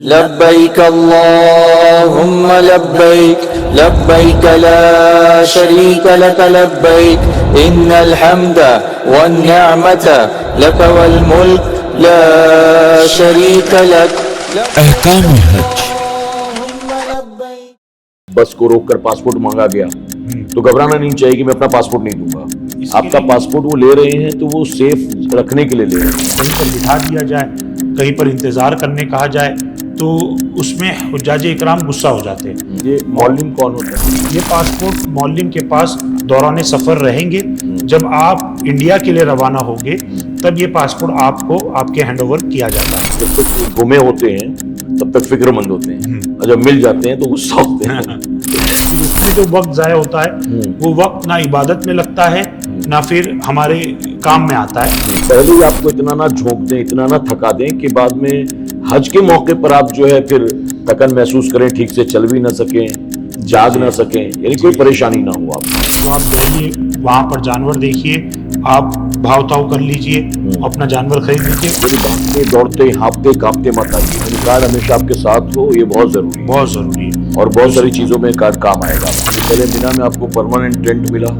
لبيك اللهم لبيك لبيك لا شريك لك لبيك إن الحمد والنعمة لك والملك لا شريك لك. احکام حج. بس کو روک کر پاسپورٹ مانگا گیا تو گھبرانا نہیں چاہیے کہ میں اپنا پاسپورٹ نہیں دوں گا. آپ کا پاسپورٹ وہ لے رہے ہیں تو وہ سیف رکھنے کے لیے لے رہے ہیں. کہیں پر بٹھا دیا جائے، کہیں پر انتظار کرنے کہا جائے تو اس میں حجاج اکرام غصہ ہو جاتے ہیں. یہ معلم کون ہوتا ہے؟ یہ پاسپورٹ معلم کے پاس دوران سفر رہیں گے. جب آپ انڈیا کے لیے روانہ ہوگے تب یہ پاسپورٹ آپ کو آپ کے ہینڈ اوور کیا جاتا ہے. جب تک گھومے ہوتے ہیں تب تک فکر مند ہوتے ہیں اور جب مل جاتے ہیں تو غصہ ہوتے ہیں. اس میں جو وقت ضائع ہوتا ہے وہ وقت نہ عبادت میں لگتا ہے نہ پھر ہمارے کام میں آتا ہے. پہلے ہی آپ کو اتنا نہ جھونک دیں، اتنا نہ تھکا دیں کہ بعد میں حج کے موقع پر آپ جو ہے پھر تھکن محسوس کریں، ٹھیک سے چل بھی نہ سکیں، جاگ نہ سکیں، یعنی کوئی پریشانی نہ ہو. آپ تو آپ جائیے وہاں پر جانور دیکھیے، آپ بھاؤ تاؤ کر لیجئے، اپنا جانور خرید لیجئے. میری بھاگتے دوڑتے ہانپتے کانپتے مت آئیے. میری کار ہمیشہ آپ کے ساتھ ہو، یہ بہت ضروری ہے، بہت ضروری ہے. اور بہت ساری چیزوں میں کار کام آئے گا. پہلے مینا میں آپ کو پرماننٹ ٹینٹ ملا،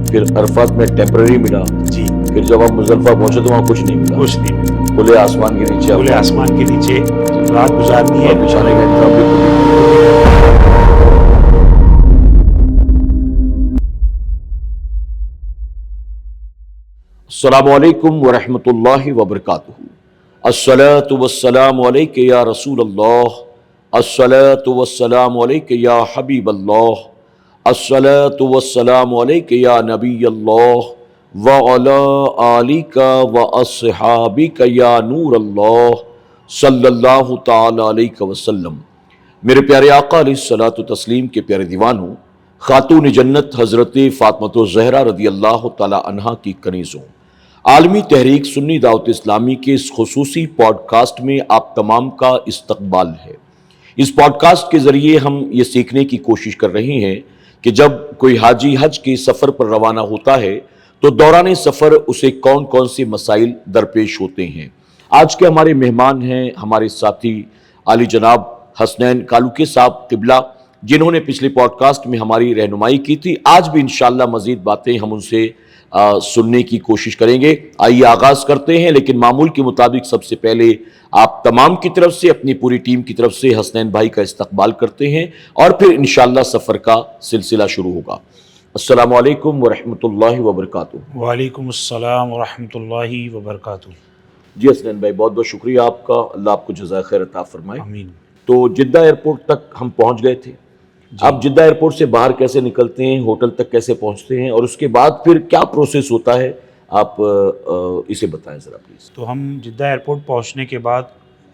پھر عرفات میں ٹیمپرری ملا، جی. پھر جب آپ مزدلفہ پہنچے تو وہاں کچھ نہیں ملا. کچھ نہیں ملا. کھلے آسمان کے نیچے کھلے آسمان کے نیچے رات گزارنی ہے. بچھانے کا انتظام بھی خود ہی. السلام علیکم ورحمۃ اللہ وبرکاتہ. الصلاۃ والسلام علیک یا رسول اللہ، الصلاۃ والسلام علیک یا حبیب اللہ، الصلاۃ والسلام علیک یا نبی اللہ وعلی آلک واصحابک یا نور اللہ صلی اللہ تعالی علیہ وسلم. میرے پیارے آقا علیہ الصلاۃ والتسلیم کے پیارے دیوانوں، خاتون جنت حضرت فاطمہ الزہرا رضی اللہ تعالی عنہا کی کنیزوں، عالمی تحریک سنی دعوت اسلامی کے اس خصوصی پوڈ کاسٹ میں آپ تمام کا استقبال ہے. اس پوڈ کاسٹ کے ذریعے ہم یہ سیکھنے کی کوشش کر رہے ہیں کہ جب کوئی حاجی حج کے سفر پر روانہ ہوتا ہے تو دوران سفر اسے کون کون سے مسائل درپیش ہوتے ہیں. آج کے ہمارے مہمان ہیں ہمارے ساتھی عالی جناب حسنین کالوکے صاحب قبلہ، جنہوں نے پچھلے پوڈ کاسٹ میں ہماری رہنمائی کی تھی. آج بھی انشاءاللہ مزید باتیں ہم ان سے سننے کی کوشش کریں گے. آئیے آغاز کرتے ہیں، لیکن معمول کے مطابق سب سے پہلے آپ تمام کی طرف سے، اپنی پوری ٹیم کی طرف سے حسنین بھائی کا استقبال کرتے ہیں اور پھر انشاءاللہ سفر کا سلسلہ شروع ہوگا. السلام علیکم ورحمۃ اللہ وبرکاتہ. وعلیکم السلام ورحمۃ اللہ وبرکاتہ. جی حسنین بھائی، بہت بہت شکریہ آپ کا، اللہ آپ کو جزائے خیر عطا فرمائے. آمین. تو جدہ ایئرپورٹ تک ہم پہنچ گئے تھے. آپ جدہ ایئرپورٹ سے باہر کیسے نکلتے ہیں، ہوٹل تک کیسے پہنچتے ہیں، اور اس کے بعد پھر کیا پروسیس ہوتا ہے، آپ اسے بتائیں ذرا پلیز. تو ہم جدہ ایئرپورٹ پہنچنے کے بعد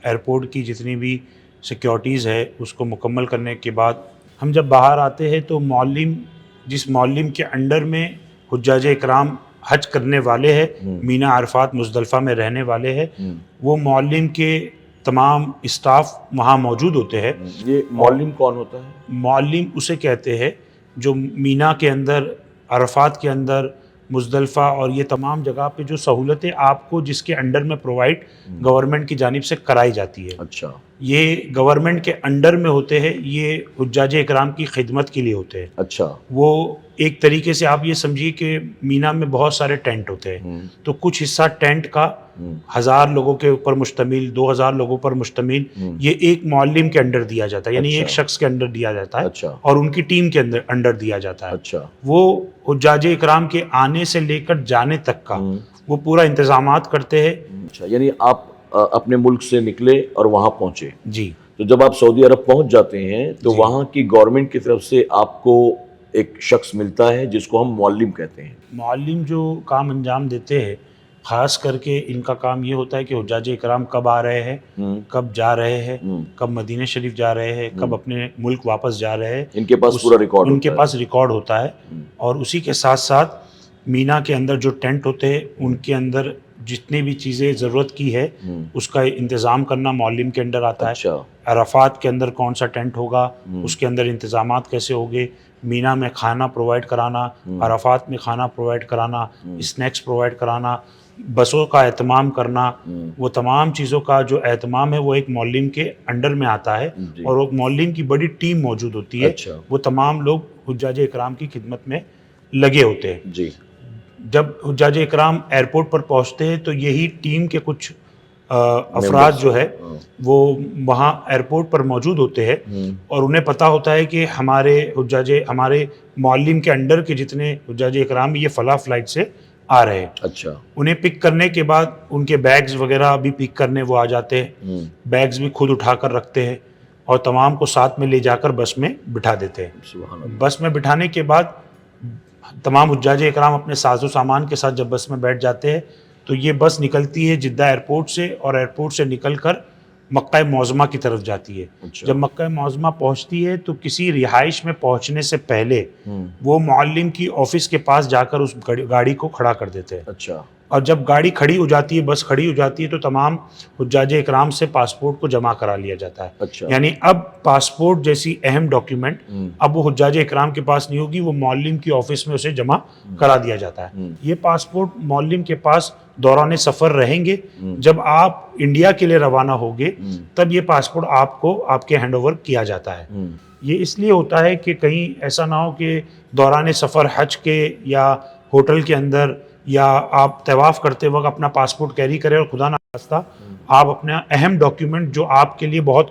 ایئرپورٹ کی جتنی بھی سیکیورٹیز ہے اس کو مکمل کرنے کے بعد ہم جب باہر آتے ہیں تو معلم، جس معلم کے انڈر میں حجاج اکرام حج کرنے والے ہیں، مینا عرفات مزدلفہ میں رہنے والے ہیں، وہ معلم کے تمام اسٹاف وہاں موجود ہوتے ہیں. یہ معلم کون ہوتا ہے؟ معلم اسے کہتے ہیں جو مینا کے اندر، عرفات کے اندر، مزدلفہ اور یہ تمام جگہ پہ جو سہولتیں آپ کو جس کے انڈر میں پرووائڈ گورنمنٹ کی جانب سے کرائی جاتی ہے، اچھا، یہ گورنمنٹ کے انڈر میں ہوتے ہیں. یہ حجاج اکرام کی خدمت کے لیے ہوتے ہیں. اچھا. وہ ایک طریقے سے آپ یہ سمجھیے کہ مینا میں بہت سارے ٹینٹ ہوتے ہیں، تو کچھ حصہ ٹینٹ کا 1000 لوگوں کے اوپر مشتمل، 2000 لوگوں پر مشتمل، یہ ایک معلم کے انڈر دیا جاتا ہے، یعنی ایک شخص کے انڈر دیا جاتا ہے. اچھا. اور ان کی ٹیم کے انڈر دیا جاتا ہے. اچھا. وہ حجاج اکرام کے آنے سے لے کر جانے تک کا وہ پورا انتظامات کرتے ہیں. اچھا، یعنی آپ اپنے ملک سے نکلے اور وہاں پہنچے. جی. تو جب آپ سعودی عرب پہنچ جاتے ہیں تو وہاں کی گورنمنٹ کی طرف سے آپ کو ایک شخص ملتا ہے جس کو ہم معلم کہتے ہیں. معلم جو کام انجام دیتے ہیں، خاص کر کے ان کا کام یہ ہوتا ہے کہ حجاج اکرام کب آ رہے ہیں، کب جا رہے ہیں، کب مدینہ شریف جا رہے ہیں، کب اپنے ملک واپس جا رہے ہیں، ان کے پاس پورا ریکارڈ ان کے پاس ریکارڈ ہوتا ہے. اور اسی کے ساتھ ساتھ مینا کے اندر جو ٹینٹ ہوتے ہیں ان کے اندر جتنی بھی چیزیں ضرورت کی ہے اس کا انتظام کرنا معلم کے انڈر آتا ہے. عرفات کے اندر کون سا ٹینٹ ہوگا، اس کے اندر انتظامات کیسے ہوگے، مینا میں کھانا پرووائڈ کرانا، عرفات میں کھانا پرووائڈ کرانا، اسنیکس پرووائڈ کرانا، بسوں کا اہتمام کرنا، وہ تمام چیزوں کا جو اہتمام ہے وہ ایک معلم کے انڈر میں آتا ہے، اور ایک معلم کی بڑی ٹیم موجود ہوتی ہے، وہ تمام لوگ حجاج اکرام کی خدمت میں لگے ہوتے ہیں۔ جی، جب حجاج اکرام ایئرپورٹ پر پہنچتے ہیں تو یہی ٹیم کے کچھ افراد جو ہے وہ وہاں ایئرپورٹ پر موجود ہوتے ہیں، اور انہیں پتہ ہوتا ہے کہ ہمارے معلم کے انڈر کے جتنے حجاج اکرام یہ فلاں فلائٹ سے آ رہے ہیں۔ اچھا، انہیں پک کرنے کے بعد ان کے بیگز وغیرہ بھی پک کرنے وہ آ جاتے ہیں، بیگز بھی خود اٹھا کر رکھتے ہیں، اور تمام کو ساتھ میں لے جا کر بس میں بٹھا دیتے ہیں۔ سبحان اللہ۔ بس میں بٹھانے کے بعد تمام حجاج اکرام اپنے ساز و سامان کے ساتھ جب بس میں بیٹھ جاتے ہیں تو یہ بس نکلتی ہے جدہ ایئرپورٹ سے، اور ایئرپورٹ سے نکل کر مکہ معظمہ کی طرف جاتی ہے۔ جب مکہ معظمہ پہنچتی ہے تو کسی رہائش میں پہنچنے سے پہلے وہ معلم کی آفس کے پاس جا کر اس گاڑی کو کھڑا کر دیتے ہیں۔ اچھا، اور جب گاڑی کھڑی ہو جاتی ہے، بس کھڑی ہو جاتی ہے، تو تمام حجاج اکرام سے پاسپورٹ کو جمع کرا لیا جاتا ہے۔ اچھا، یعنی اب پاسپورٹ جیسی اہم ڈاکیومنٹ اب وہ حجاج اکرام کے پاس نہیں ہوگی، وہ معلم کی آفس میں اسے جمع کرا دیا جاتا ہے۔ یہ پاسپورٹ معلم کے پاس دوران سفر رہیں گے، جب آپ انڈیا کے لیے روانہ ہوگے تب یہ پاسپورٹ آپ کو آپ کے ہینڈ اوور کیا جاتا ہے۔ یہ اس لیے ہوتا ہے کہ کہیں ایسا نہ ہو کہ دوران سفر حج کے یا ہوٹل کے اندر یا آپ طواف کرتے وقت اپنا پاسپورٹ کیری کریں اور خدا نخواستہ آپ اپنا اہم ڈاکیومنٹ جو آپ کے لیے بہت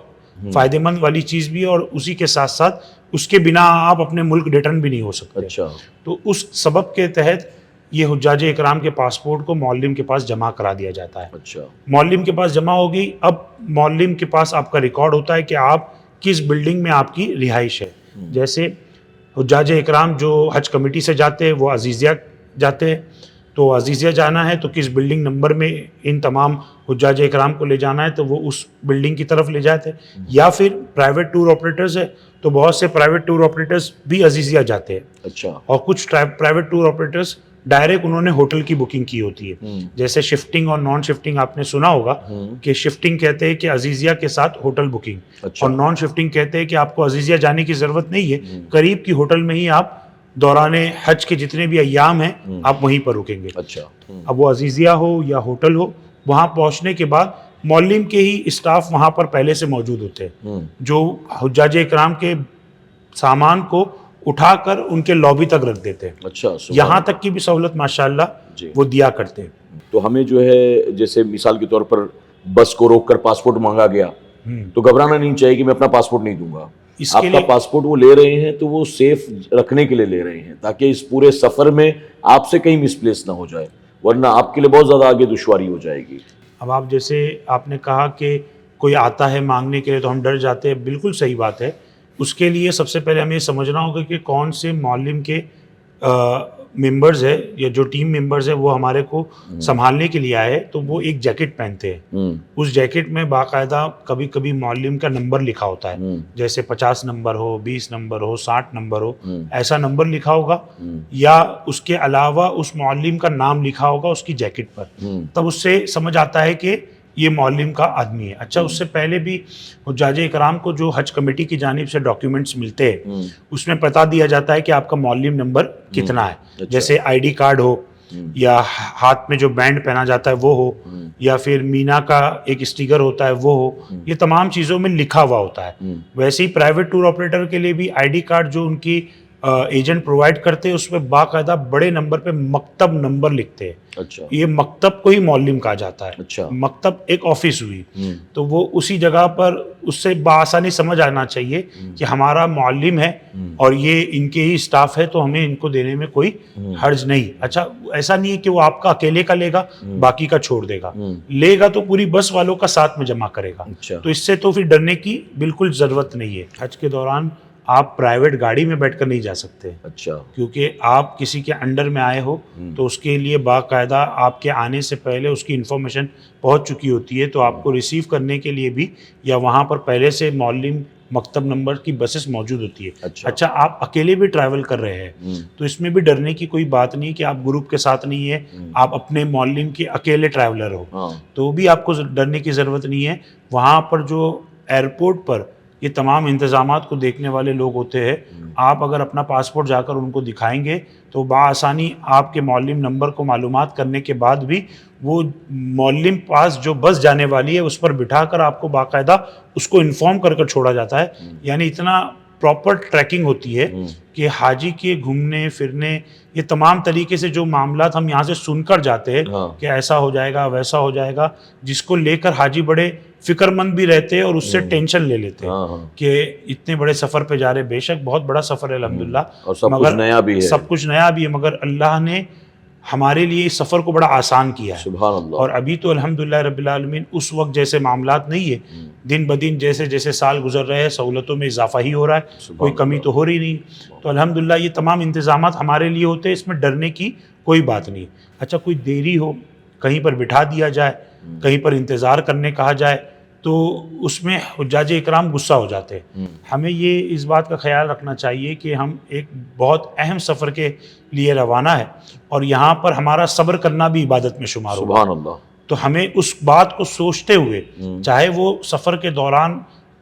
فائدہ مند والی چیز بھی ہے اور اسی کے ساتھ ساتھ اس کے بنا آپ اپنے ملک ریٹرن بھی نہیں ہو سکتے۔ اچھا، تو اس سبب کے تحت یہ حجاج اکرام کے پاسپورٹ کو معلم کے پاس جمع کرا دیا جاتا ہے۔ اچھا، معلم کے پاس جمع ہو گئی، اب معلم کے پاس آپ کا ریکارڈ ہوتا ہے کہ آپ کس بلڈنگ میں آپ کی رہائش ہے۔ جیسے حجاج اکرام جو حج کمیٹی سے جاتے ہیں وہ عزیزیہ جاتے ہیں، تو عزیزیہ جانا ہے تو کس بلڈنگ نمبر میں ان تمام حجاج اکرام کو لے جانا ہے تو وہ اس بلڈنگ کی طرف لے جاتے ہیں۔ یا پھر پرائیویٹ ٹور آپریٹرز ہے تو بہت سے پرائیویٹ ٹور آپریٹرز بھی عزیزیہ جاتے ہیں، اچھا، اور کچھ پرائیویٹ ٹور آپریٹرز ڈائریکٹ انہوں نے ہوٹل کی بکنگ کی ہوتی ہے۔ جیسے شفٹنگ اور نان شفٹنگ آپ نے سنا ہوگا کہ شفٹنگ کہتے ہیں کہ عزیزیہ کے ساتھ ہوٹل بکنگ، اور نان شفٹنگ کہتے ہیں کہ آپ کو عزیزیہ جانے کی ضرورت نہیں ہے، قریب کی ہوٹل میں ہی آپ دوران حج کے جتنے بھی ایام ہیں آپ وہیں پر رکیں گے۔ اچھا، اب وہ عزیزیہ ہو یا ہوٹل ہو، وہاں پہنچنے کے بعد معلم کے ہی اسٹاف وہاں پر پہلے سے موجود ہوتے ہیں جو حجاج اکرام کے سامان کو اٹھا کر ان کے لابی تک رکھ دیتے ہیں۔ اچھا، یہاں تک کی بھی سہولت ماشاءاللہ وہ دیا کرتے ہیں۔ تو ہمیں جو ہے جیسے مثال کے طور پر بس کو روک کر پاسپورٹ مانگا گیا تو گھبرانا نہیں چاہیے کہ میں اپنا پاسپورٹ نہیں دوں گا۔ آپ کا پاسپورٹ وہ لے رہے ہیں تو وہ سیف رکھنے کے لیے لے رہے ہیں تاکہ اس پورے سفر میں آپ سے کہیں مس پلیس نہ ہو جائے، ورنہ آپ کے لیے بہت زیادہ آگے دشواری ہو جائے گی۔ اب آپ جیسے آپ نے کہا کہ کوئی آتا ہے مانگنے کے لیے تو ہم ڈر جاتے ہیں، بالکل صحیح بات ہے۔ اس کے لیے سب سے پہلے ہمیں یہ سمجھنا ہوگا کہ کون سے معلم کے ممبرز ہیں یا جو ٹیم ممبرز ہیں وہ ہمارے کو سنبھالنے کے لیے آئے، تو وہ ایک جیکٹ پہنتے ہیں۔ اس جیکٹ میں باقاعدہ کبھی کبھی معلم کا نمبر لکھا ہوتا ہے، جیسے 50 نمبر ہو، 20 نمبر ہو، 60 نمبر ہو، ایسا نمبر لکھا ہوگا، یا اس کے علاوہ اس معلم کا نام لکھا ہوگا اس کی جیکٹ پر، تب اس سے سمجھ آتا ہے کہ یہ معلم کا آدمی ہے۔ اچھا، اس سے پہلے بھی حجاج اکرام کو جو حج کمیٹی کی جانب سے ڈاکیومنٹس ملتے ہیں اس میں بتا دیا جاتا ہے کہ آپ کا معلم نمبر کتنا ہے، جیسے آئی ڈی کارڈ ہو، یا ہاتھ میں جو بینڈ پہنا جاتا ہے وہ ہو، یا پھر مینا کا ایک اسٹیکر ہوتا ہے وہ ہو، یہ تمام چیزوں میں لکھا ہوا ہوتا ہے۔ ویسے ہی پرائیویٹ ٹور آپریٹر کے لیے بھی آئی ڈی کارڈ جو ان کی ایجنٹ پرووائڈ کرتے ہیں اس پہ باقاعدہ بڑے نمبر پہ مکتب نمبر لکھتے ہیں۔ اچھا، یہ مکتب کو ہی معلم کہا جاتا ہے۔ اچھا، مکتب ایک آفس ہوئی، تو وہ اسی جگہ پر اس سے بآسانی سمجھ آنا چاہیے کہ ہمارا معلم ہے اور یہ ان کے ہی اسٹاف ہے تو ہمیں ان کو دینے میں کوئی حرج نہیں۔ اچھا، ایسا نہیں ہے کہ وہ آپ کا اکیلے کا لے گا باقی کا چھوڑ دے گا، لے گا تو پوری بس والوں کا ساتھ میں جمع کرے گا۔ تو اس سے تو پھر ڈرنے کی بالکل ضرورت نہیں ہے۔ حج کے دوران آپ پرائیویٹ گاڑی میں بیٹھ کر نہیں جا سکتے، اچھا، کیونکہ آپ کسی کے انڈر میں آئے ہو تو اس کے لیے باقاعدہ آپ کے آنے سے پہلے اس کی انفارمیشن پہنچ چکی ہوتی ہے، تو آپ کو ریسیو کرنے کے لیے بھی یا وہاں پر پہلے سے معلم مکتب نمبر کی بسز موجود ہوتی ہے۔ اچھا، آپ اکیلے بھی ٹریول کر رہے ہیں تو اس میں بھی ڈرنے کی کوئی بات نہیں کہ آپ گروپ کے ساتھ نہیں ہے، آپ اپنے معلم کے اکیلے ٹریولر ہو تو بھی آپ کو ڈرنے کی ضرورت نہیں ہے۔ وہاں پر جو ایئرپورٹ پر یہ تمام انتظامات کو دیکھنے والے لوگ ہوتے ہیں، آپ اگر اپنا پاسپورٹ جا کر ان کو دکھائیں گے تو بآسانی آپ کے معلم نمبر کو معلومات کرنے کے بعد بھی وہ معلم پاس جو بس جانے والی ہے اس پر بٹھا کر آپ کو باقاعدہ اس کو انفارم کر کر چھوڑا جاتا ہے. یعنی اتنا پراپر ٹریکنگ ہوتی ہے کہ حاجی کے گھومنے پھرنے یہ تمام طریقے سے جو معاملات ہم یہاں سے سن کر جاتے ہیں کہ ایسا ہو جائے گا ویسا ہو جائے گا, جس کو لے کر حاجی بڑے فکر مند بھی رہتے ہیں اور اس سے ٹینشن لے لیتے ہیں کہ اتنے بڑے سفر پہ جا رہے. بے شک بہت بڑا سفر ہے الحمدللہ, اور سب کچھ نیا بھی ہے, سب کچھ نیا بھی ہے, مگر اللہ نے ہمارے لیے اس سفر کو بڑا آسان کیا ہے. سبحان اللہ. اور ابھی تو الحمدللہ رب العالمین اس وقت جیسے معاملات نہیں ہے, دن بدن جیسے جیسے سال گزر رہے ہیں سہولتوں میں اضافہ ہی ہو رہا ہے, کوئی کمی تو ہو رہی نہیں. تو الحمدللہ یہ تمام انتظامات ہمارے لیے ہوتے ہیں, اس میں ڈرنے کی کوئی بات نہیں. اچھا کوئی دیری ہو, کہیں پر بٹھا دیا جائے, کہیں پر انتظار کرنے کہا جائے تو اس میں حجاج اکرام غصہ ہو جاتے ہیں. ہمیں یہ اس بات کا خیال رکھنا چاہیے کہ ہم ایک بہت اہم سفر کے لیے روانہ ہے اور یہاں پر ہمارا صبر کرنا بھی عبادت میں شمار ہوگا. سبحان اللہ. تو ہمیں اس بات کو سوچتے ہوئے, چاہے وہ سفر کے دوران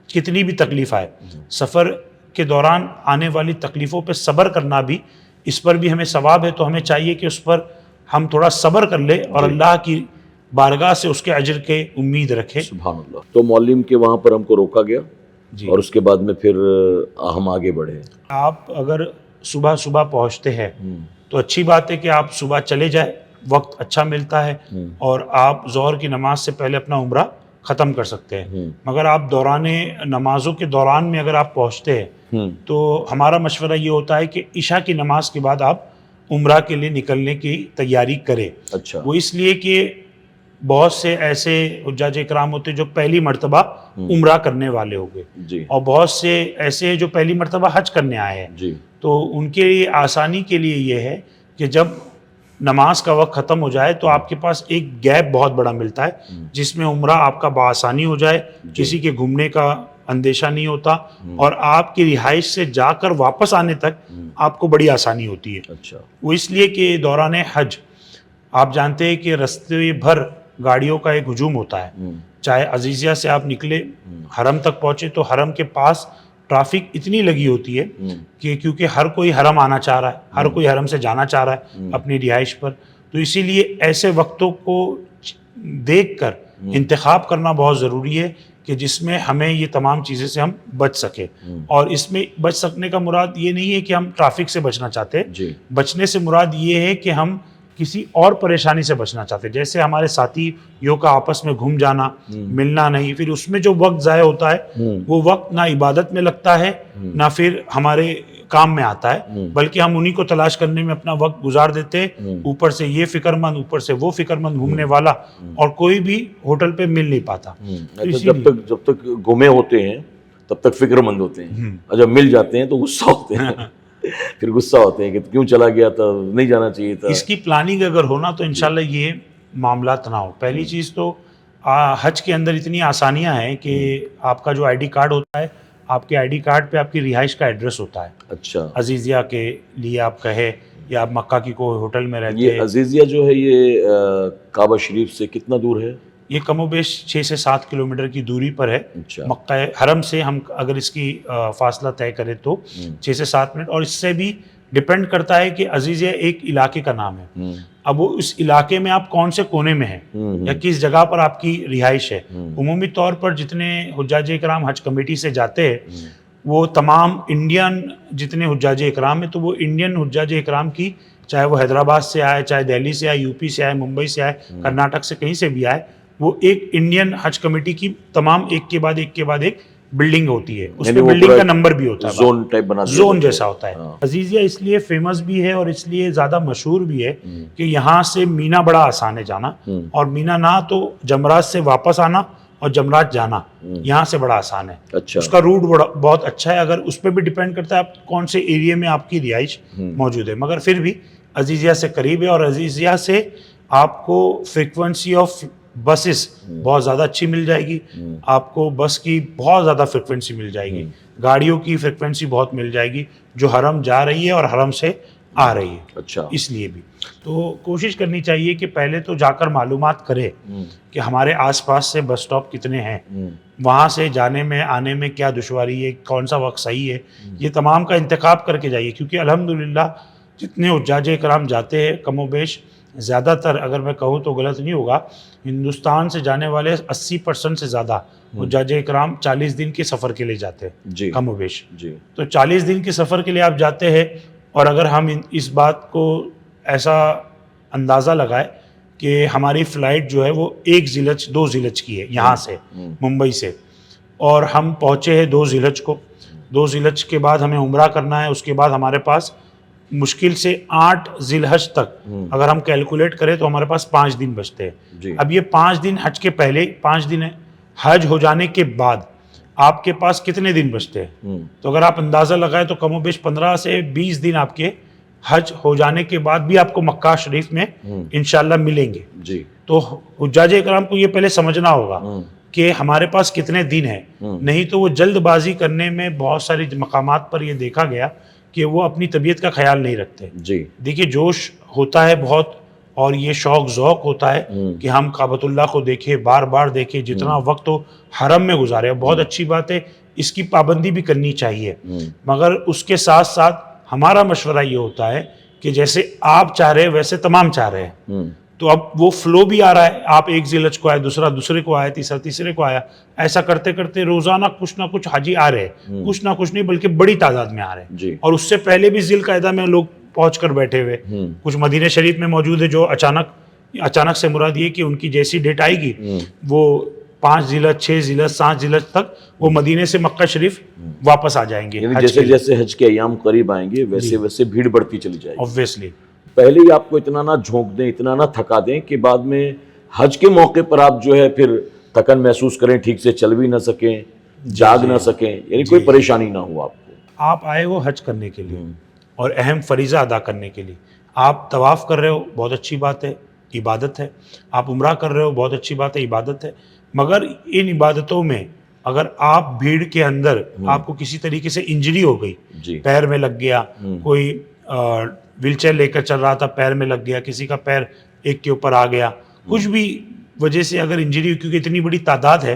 کتنی بھی تکلیف آئے, سفر کے دوران آنے والی تکلیفوں پہ صبر کرنا بھی, اس پر بھی ہمیں ثواب ہے. تو ہمیں چاہیے کہ اس پر ہم تھوڑا صبر کر لیں اور اللہ کی بارگاہ سے اس کے اجر کے امید رکھے. سبحان اللہ. تو معلم کے وہاں پر ہم کو روکا گیا اور اس کے بعد میں پھر ہم آگے بڑھے. آپ اگر صبح صبح پہنچتے ہیں تو اچھی بات ہے کہ آپ صبح چلے جائیں, وقت اچھا ملتا ہے اور آپ ظہر کی نماز سے پہلے اپنا عمرہ ختم کر سکتے ہیں. مگر آپ دوران نمازوں کے دوران میں اگر آپ پہنچتے ہیں تو ہمارا مشورہ یہ ہوتا ہے کہ عشاء کی نماز کے بعد آپ عمرہ کے لیے نکلنے کی تیاری کریں. اچھا. وہ اس لیے کہ بہت سے ایسے حجاج اکرام ہوتے جو پہلی مرتبہ عمرہ کرنے والے ہو گئے جی, اور بہت سے ایسے ہیں جو پہلی مرتبہ حج کرنے آئے ہیں جی. تو ان کے لیے آسانی کے لیے یہ ہے کہ جب نماز کا وقت ختم ہو جائے تو آپ کے پاس ایک گیپ بہت بڑا ملتا ہے جس میں عمرہ آپ کا بآسانی ہو جائے, کسی کے گھومنے کا اندیشہ نہیں ہوتا اور آپ کی رہائش سے جا کر واپس آنے تک آپ کو بڑی آسانی ہوتی ہے. اچھا. وہ اس لیے کہ دوران حج آپ جانتے ہیں کہ رستے بھر گاڑیوں کا ایک ہجوم ہوتا ہے. چاہے عزیزیہ سے آپ نکلے حرم تک پہنچے تو حرم کے پاس ٹرافک اتنی لگی ہوتی ہے کہ کیونکہ ہر کوئی حرم آنا چاہ رہا ہے, ہر کوئی حرم سے جانا چاہ رہا ہے اپنی رہائش پر. تو اسی لیے ایسے وقتوں کو دیکھ کر انتخاب کرنا بہت ضروری ہے کہ جس میں ہمیں یہ تمام چیزیں سے ہم بچ سکیں. اور اس میں بچ سکنے کا مراد یہ نہیں ہے کہ ہم ٹرافک سے بچنا چاہتے, بچنے سے مراد یہ ہے کہ ہم کسی اور پریشانی سے بچنا چاہتے. جیسے ہمارے ساتھیوں کا آپس میں گھوم جانا, ملنا نہیں, پھر اس میں جو وقت ضائع ہوتا ہے وہ وقت نہ عبادت میں لگتا ہے نہ پھر ہمارے کام میں آتا ہے, بلکہ ہم انہی کو تلاش کرنے میں اپنا وقت گزار دیتے. اوپر سے یہ فکر مند, اوپر سے وہ فکر مند گھومنے والا, اور کوئی بھی ہوٹل پہ مل نہیں پاتا. جب تک گھومے ہوتے ہیں تب تک فکر مند ہوتے ہیں, اور جب مل جاتے ہیں تو غصہ ہوتے ہیں پھر غصہ ہوتے ہیں کہ کیوں چلا گیا تھا, نہیں جانا چاہیے تھا. اس کی پلاننگ اگر ہونا تو انشاءاللہ یہ معاملات نہ ہو. پہلی چیز تو حج کے اندر اتنی آسانیاں ہیں کہ آپ کا جو آئی ڈی کارڈ ہوتا ہے, آپ کے آئی ڈی کارڈ پہ آپ کی رہائش کا ایڈریس ہوتا ہے. اچھا. عزیزیہ کے لیے آپ کہے یا آپ مکہ کی کوئی ہوٹل میں رہتے یہ عزیزیہ جو ہے یہ کعبہ شریف سے کتنا دور ہے؟ یہ کم و بیش 6 سے 7 کلومیٹر کی دوری پر ہے. اچھا. مکہ حرم سے ہم اگر اس کی فاصلہ طے کریں تو 6 سے 7 منٹ, اور اس سے بھی ڈپینڈ کرتا ہے کہ عزیزیہ ایک علاقے کا نام ہے. اب وہ اس علاقے میں آپ کون سے کونے میں ہیں یا کس جگہ پر آپ کی رہائش ہے. عمومی طور پر جتنے حجاج اکرام حج کمیٹی سے جاتے ہیں وہ تمام انڈین جتنے حجاج اکرام ہیں تو وہ انڈین حجاج اکرام کی, چاہے وہ حیدرآباد سے آئے, چاہے دہلی سے آئے, یو پی سے آئے, ممبئی سے آئے, کرناٹک سے کہیں سے بھی آئے, وہ ایک انڈین حج کمیٹی کی تمام ایک کے بعد ایک بلڈنگ ہوتی ہے. اس میں بلڈنگ کا نمبر بھی ہوتا ہے, زون ٹائپ بنا دیا, زون جیسا ہوتا ہے. عزیزیہ اس لیے فیمس بھی ہے اور اس لیے زیادہ مشہور بھی ہے کہ یہاں سے مینا بڑا آسان ہے جانا, اور مینا نہ تو جمرات سے واپس آنا اور جمرات جانا یہاں سے بڑا آسان ہے. اچھا. اس کا روٹ بہت اچھا ہے. اگر اس پہ بھی ڈیپینڈ کرتا ہے آپ کون سے ایریے میں آپ کی رہائش موجود ہے, مگر پھر بھی عزیزیہ سے قریب ہے. اور عزیزیہ سے آپ کو فریکوینسی آف بسز بہت زیادہ اچھی مل جائے گی, آپ کو بس کی بہت زیادہ فریکوینسی مل جائے گی, گاڑیوں کی فریکوینسی بہت مل جائے گی جو حرم جا رہی ہے اور حرم سے آ رہی ہے. اچھا. اس لیے بھی تو کوشش کرنی چاہیے کہ پہلے تو جا کر معلومات کرے کہ ہمارے آس پاس سے بس اسٹاپ کتنے ہیں, وہاں سے جانے میں آنے میں کیا دشواری ہے, کون سا وقت صحیح ہے, یہ تمام کا انتخاب کر کے جائیے. کیونکہ الحمدللہ جتنے حجاج کرام جاتے ہیں کم و بیش زیادہ تر اگر میں کہوں تو غلط نہیں ہوگا، ہندوستان سے جانے والے 80% سے زیادہ حجاج اکرام 40 دن کے سفر کے لیے جاتے ہیں، جی کم و بیش۔ جی تو 40 دن کے سفر کے لیے آپ جاتے ہیں، اور اگر ہم اس بات کو ایسا اندازہ لگائے کہ ہماری فلائٹ جو ہے وہ 1 ذی الحجہ 2 ذی الحجہ کی ہے یہاں سے ممبئی سے، اور ہم پہنچے ہیں 2 ذی الحجہ کو، 2 ذی الحجہ کے بعد ہمیں عمرہ کرنا ہے، اس کے بعد ہمارے پاس مشکل سے 8 ذی الحجہ تک اگر ہم کیلکولیٹ کریں تو ہمارے پاس 5 دن بچتے ہیں۔ اب یہ 5 دن حج کے پہلے 5 دن ہے، حج ہو جانے کے بعد آپ کے پاس کتنے دن بچتے ہیں؟ تو اگر آپ اندازہ لگائیں تو کم و بیش 15 سے 20 دن آپ کے حج ہو جانے کے بعد بھی آپ کو مکہ شریف میں انشاءاللہ ملیں گے۔ جی تو حجاج اکرام کو یہ پہلے سمجھنا ہوگا کہ ہمارے پاس کتنے دن ہیں، نہیں تو وہ جلد بازی کرنے میں بہت ساری مقامات پر یہ دیکھا گیا کہ وہ اپنی طبیعت کا خیال نہیں رکھتے۔ جی دیکھیے جوش ہوتا ہے بہت، اور یہ شوق ذوق ہوتا ہے کہ ہم کعبۃ اللہ کو دیکھیں، بار بار دیکھیں، جتنا وقت ہو حرم میں گزارے، بہت اچھی بات ہے، اس کی پابندی بھی کرنی چاہیے، مگر اس کے ساتھ ساتھ ہمارا مشورہ یہ ہوتا ہے کہ جیسے آپ چاہ رہے ہیں ویسے تمام چاہ رہے ہیں، تو اب وہ فلو بھی آ رہا ہے، آپ 1 ذی الحجہ کو آئے، دوسرا دوسرے کو آیا، تیسرا تیسرے کو آیا، ایسا کرتے کرتے روزانہ کچھ نہ کچھ حاجی آ رہے ہیں، کچھ نہ کچھ نہیں بلکہ بڑی تعداد میں آ رہے ہیں۔ جی اور اس سے پہلے بھی ذی القعدہ میں لوگ پہنچ کر بیٹھے ہوئے، کچھ مدینہ شریف میں موجود ہے جو اچانک سے مراد یہ کہ ان کی جیسی ڈیٹ آئے گی وہ 5 ذی الحجہ 6 ذی الحجہ 7 ذی الحجہ تک وہ مدینے سے مکہ شریف واپس آ جائیں گے۔ یعنی جیسے جیسے حج کے ایام قریب آئیں گے ویسے ویسے بھیڑ بڑھتی چلی جائے گی۔ obviously پہلے ہی آپ کو اتنا نہ جھونک دیں، اتنا نہ تھکا دیں کہ بعد میں حج کے موقع پر آپ جو ہے پھر تھکن محسوس کریں، ٹھیک سے چل بھی نہ سکیں، جاگ نہ سکیں، یعنی کوئی پریشانی نہ ہو آپ کو۔ آپ آئے ہو حج کرنے کے لیے اور اہم فریضہ ادا کرنے کے لیے، آپ طواف کر رہے ہو، بہت اچھی بات ہے، عبادت ہے، آپ عمرہ کر رہے ہو، بہت اچھی بات ہے، عبادت ہے، مگر ان عبادتوں میں اگر آپ بھیڑ کے اندر آپ کو کسی طریقے سے انجری ہو گئی، پیر میں لگ گیا، کوئی ویل چیئر لے کر چل رہا تھا، پیر میں لگ گیا، کسی کا پیر ایک کے اوپر آ گیا، کچھ بھی وجہ سے اگر انجری، کیونکہ اتنی بڑی تعداد ہے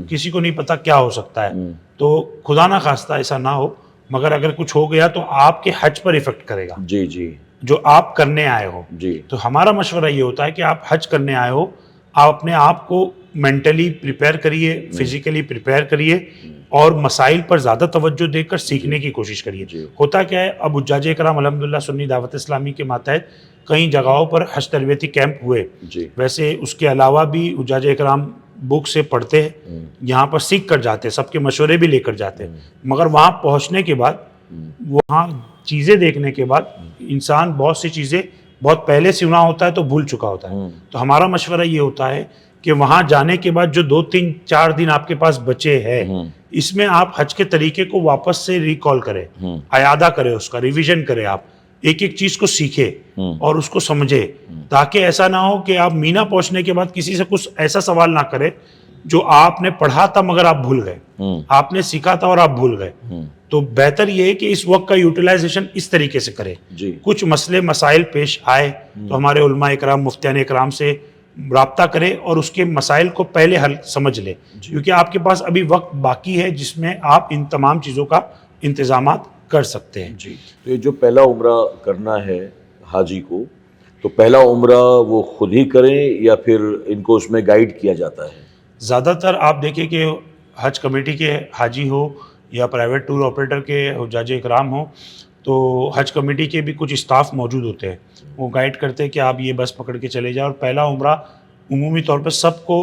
کسی کو نہیں پتا کیا ہو سکتا ہے، تو خدا نہ خواستہ ایسا نہ ہو، مگر اگر کچھ ہو گیا تو آپ کے حج پر افیکٹ کرے گا جی جی جو آپ کرنے آئے ہو۔ تو ہمارا مشورہ یہ ہوتا ہے کہ آپ حج کرنے آئے ہو، آپ اپنے آپ کو مینٹلی پریپیئر کریے، فزیکلی پریپیئر کریے، اور مسائل پر زیادہ توجہ دے کر سیکھنے کی کوشش کریے۔ ہوتا کیا ہے، اب حجاج اکرام الحمدللہ سنی دعوت اسلامی کے ماتحت کئی جگہوں پر حج تربیتی کیمپ ہوئے، ویسے اس کے علاوہ بھی حجاج اکرام بک سے پڑھتے ہیں، یہاں پر سیکھ کر جاتے ہیں، سب کے مشورے بھی لے کر جاتے ہیں، مگر وہاں پہنچنے کے بعد، وہاں چیزیں دیکھنے کے بعد انسان بہت سی چیزیں بہت پہلے سنا ہوتا ہے تو بھول چکا ہوتا ہے۔ تو ہمارا مشورہ یہ ہوتا ہے کہ وہاں جانے کے بعد جو 2 3 4 دن آپ کے پاس بچے ہیں، اس میں آپ حج کے طریقے کو واپس سے ریکال کریں، اعادہ کریں، اس کا ریویژن کریں، آپ ایک ایک چیز کو سیکھیں اور اس کو سمجھیں، تاکہ ایسا نہ ہو کہ آپ مینا پہنچنے کے بعد کسی سے کچھ ایسا سوال نہ کریں جو آپ نے پڑھا تھا مگر آپ بھول گئے، آپ نے سیکھا تھا اور آپ بھول گئے۔ تو بہتر یہ ہے کہ اس وقت کا یوٹیلائزیشن اس طریقے سے کرے، کچھ مسئلے مسائل پیش آئے تو ہمارے علماء اکرام، مفتیان اکرام سے رابطہ کرے اور اس کے مسائل کو پہلے حل سمجھ لے، کیونکہ آپ کے پاس ابھی وقت باقی ہے جس میں آپ ان تمام چیزوں کا انتظامات کر سکتے ہیں۔ تو یہ جو پہلا عمرہ کرنا ہے حاجی کو، تو پہلا عمرہ وہ خود ہی کریں یا پھر ان کو اس میں گائیڈ کیا جاتا ہے؟ زیادہ تر آپ دیکھیں کہ حج کمیٹی کے حاجی ہو یا پرائیویٹ ٹور آپریٹر کے حجاج اکرام ہو، تو حج کمیٹی کے بھی کچھ اسٹاف موجود ہوتے ہیں، وہ گائیڈ کرتے ہیں کہ آپ یہ بس پکڑ کے چلے جائیں، اور پہلا عمرہ عمومی طور پہ سب کو